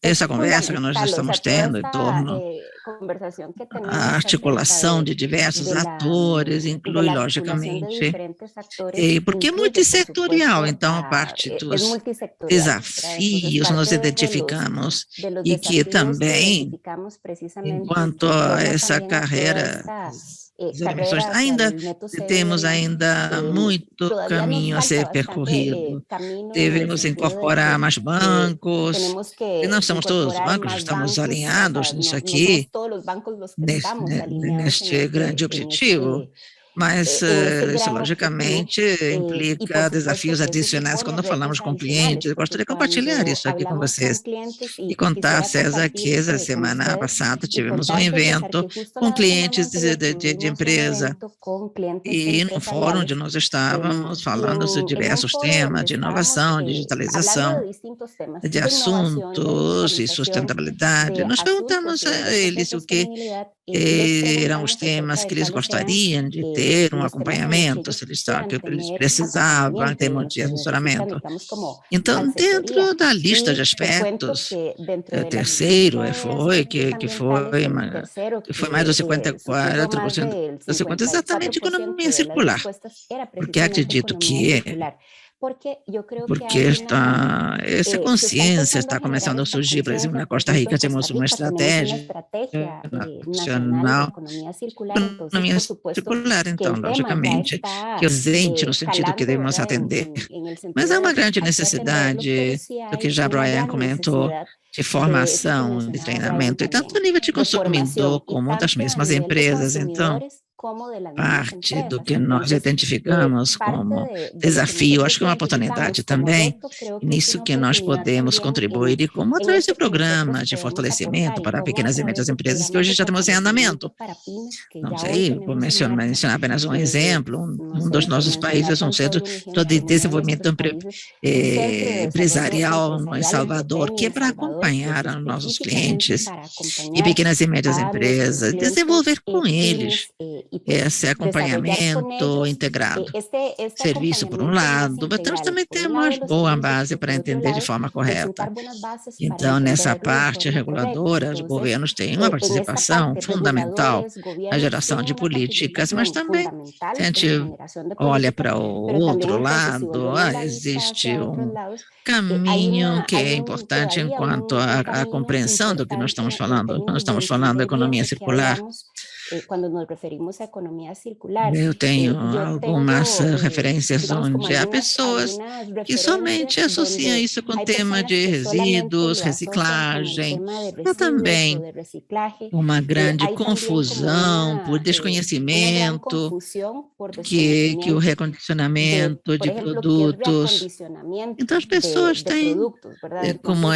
essa conversa que nós estamos tendo em torno a articulação de diversos atores, inclui, logicamente, porque é multissetorial, então, a parte dos desafios nós identificamos e que também, enquanto essa carreira, ainda temos muito caminho a ser percorrido. Devemos incorporar mais bancos, e não somos todos os bancos, estamos alinhados nisso aqui, neste grande objetivo, mas isso, logicamente, implica desafios adicionais quando falamos com clientes. Eu gostaria de compartilhar isso aqui com vocês e contar, César, que essa semana passada tivemos um evento com clientes de empresa e no fórum onde nós estávamos falando sobre diversos temas de inovação, digitalização, de assuntos e sustentabilidade. Nós perguntamos a eles o que eram os temas que eles gostariam de ter um acompanhamento, se eles precisavam em termos de assessoramento. Então, dentro da lista de aspectos, o terceiro foi mais de 54%, exatamente economia circular, porque acredito que essa consciência está começando a surgir. Por exemplo, na Costa Rica temos uma estratégia nacional de economia circular, então, logicamente, que é ausente no sentido que devemos atender. Mas há uma grande necessidade, do que já Brian comentou, de formação, de treinamento, e tanto a nível de consumidor como das mesmas empresas. Então, parte do que nós identificamos como desafio, acho que é uma oportunidade também, nisso que nós podemos contribuir, e como através de programas de fortalecimento para pequenas e médias empresas que hoje já temos em andamento. Não sei, vou mencionar apenas um exemplo, um dos nossos países, um centro de desenvolvimento empresarial em Salvador, que é para acompanhar os nossos clientes e pequenas e médias empresas, desenvolver com eles esse acompanhamento integrado. Serviço, por um lado, mas também ter uma boa base para entender de forma correta. Então, nessa parte reguladora, os governos têm uma participação fundamental na geração de políticas, mas também, se a gente olha para o outro lado, existe um caminho que é importante enquanto a compreensão do que nós estamos falando. Quando estamos falando da economia circular, quando nos referimos à economia circular. Eu tenho algumas referências onde há pessoas que somente associam isso com o tema de resíduos, reciclagem. Há também uma grande confusão por desconhecimento que o recondicionamento de produtos. Então, as pessoas têm como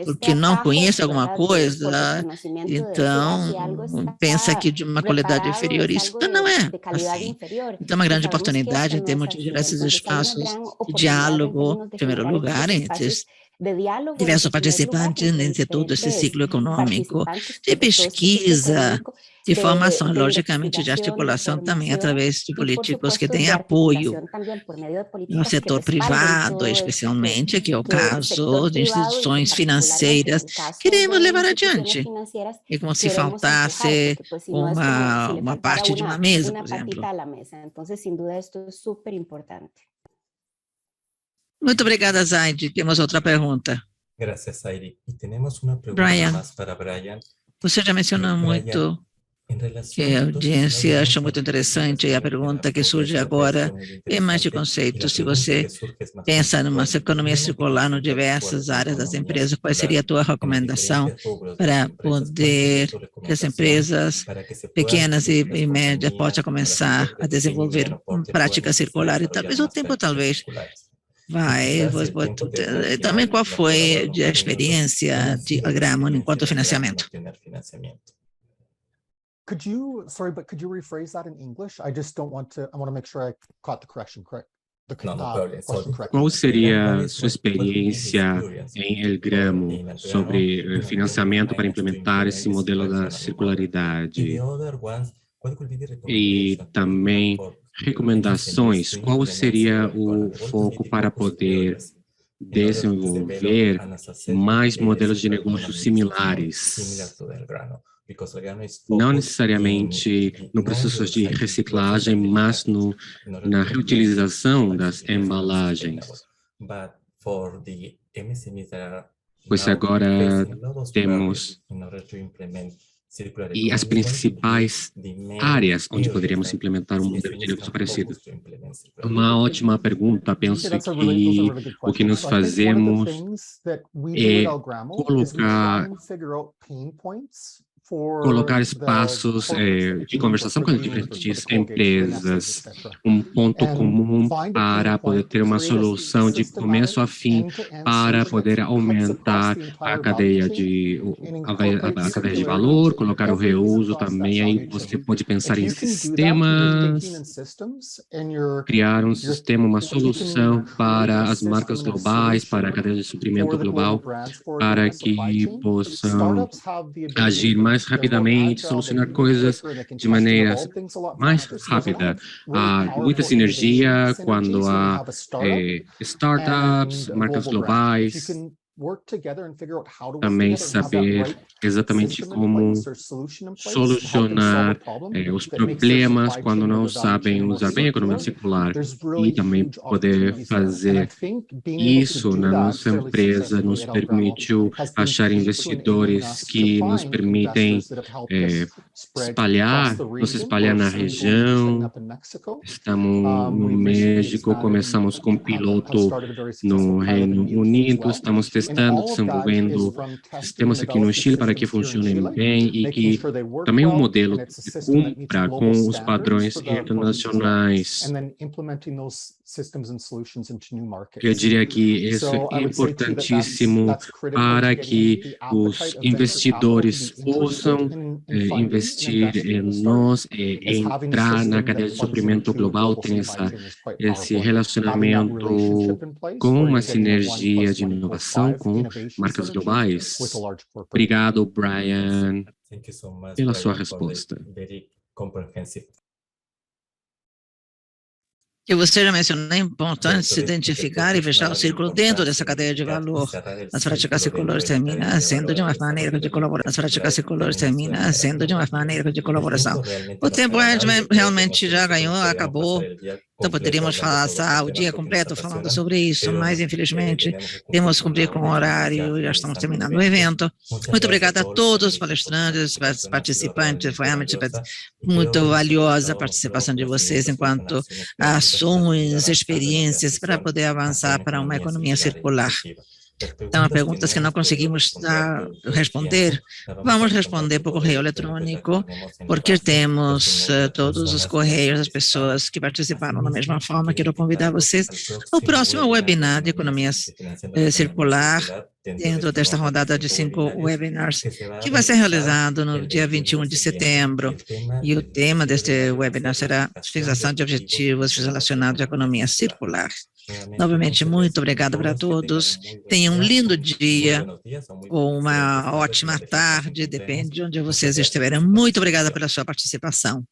porque não conhece alguma coisa, então pensa que de uma qualidade inferior, isso não é assim. Então, uma grande oportunidade em termos de gerar esses espaços de diálogo, em primeiro lugar, entre diversos participantes nesse todo esse ciclo econômico, de pesquisa, de formação, logicamente de articulação também através de políticos que têm apoio no setor privado, especialmente, que é o caso de instituições financeiras. Queremos levar adiante. É como se faltasse uma parte de uma mesa, por exemplo. Muito obrigada, Zaide. Temos outra pergunta. Gracias, Zaide. E temos uma pergunta mais para Brian. Você já mencionou muito que a audiência acha muito interessante, e a pergunta que surge agora é mais de conceito. Se você pensa numa economia circular em diversas áreas das empresas, qual seria a tua recomendação para poder que as empresas pequenas e médias possam começar a desenvolver práticas circulares? Talvez o tempo, também qual foi a experiência de Agramon enquanto financiamento? Could you rephrase that in English? I want to make sure I caught the question correct. Qual seria a sua experiência em El Gramo sobre financiamento para implementar esse modelo da circularidade? E também recomendações, qual seria o foco para poder desenvolver mais modelos de negócios similares? Não necessariamente no processo de reciclagem, mas na reutilização das embalagens. Pois agora temos as principais áreas onde poderíamos implementar um modelo de negócio parecido. Uma ótima pergunta. Penso que o que nós fazemos é colocar espaços de conversação com as diferentes empresas, um ponto comum para poder ter uma solução de começo a fim para poder aumentar a cadeia de valor, colocar o reuso também. Aí você pode pensar em sistemas, criar um sistema, uma solução para as marcas globais, para a cadeia de suprimento global, para que possam agir mais rapidamente, solucionar coisas de maneira mais rápida. Há muita sinergia quando há startups, marcas globais. Também saber exatamente como solucionar os problemas quando não sabem usar bem a economia circular, e também poder fazer isso na nossa empresa nos permitiu achar investidores que nos permitem nos espalhar na região. Estamos no México, começamos com piloto no Reino Unido, estamos desenvolvendo sistemas aqui no Chile para que funcionem bem e que também um modelo que cumpra com os padrões internacionais. Eu diria que isso é importantíssimo para que os investidores possam investir em nós e entrar na cadeia de suprimento global, tem esse relacionamento com uma sinergia de inovação com marcas globais. Obrigado, Brian, pela sua resposta. Que você já mencionou, é importante se identificar e fechar o círculo dentro dessa cadeia de valor. As práticas circulares terminam sendo de uma maneira de colaboração. As práticas circulares terminam sendo de uma maneira de colaboração. O tempo realmente já ganhou, acabou. Então, poderíamos passar o dia completo falando sobre isso, mas, infelizmente, temos que cumprir com o horário e já estamos terminando o evento. Muito obrigada a todos os palestrantes, participantes, foi realmente muito valiosa a participação de vocês enquanto ações, experiências para poder avançar para uma economia circular. Então, há perguntas que não conseguimos responder, vamos responder por correio eletrônico, porque temos todos os correios das pessoas que participaram da mesma forma. Quero convidar vocês ao próximo webinar de economia circular, dentro desta rodada de 5 webinars, que vai ser realizado no dia 21 de setembro. E o tema deste webinar será fixação de objetivos relacionados à economia circular. Novamente, muito obrigado para todos. Tenham um lindo dia ou uma ótima tarde, depende de onde vocês estiverem. Muito obrigada pela sua participação.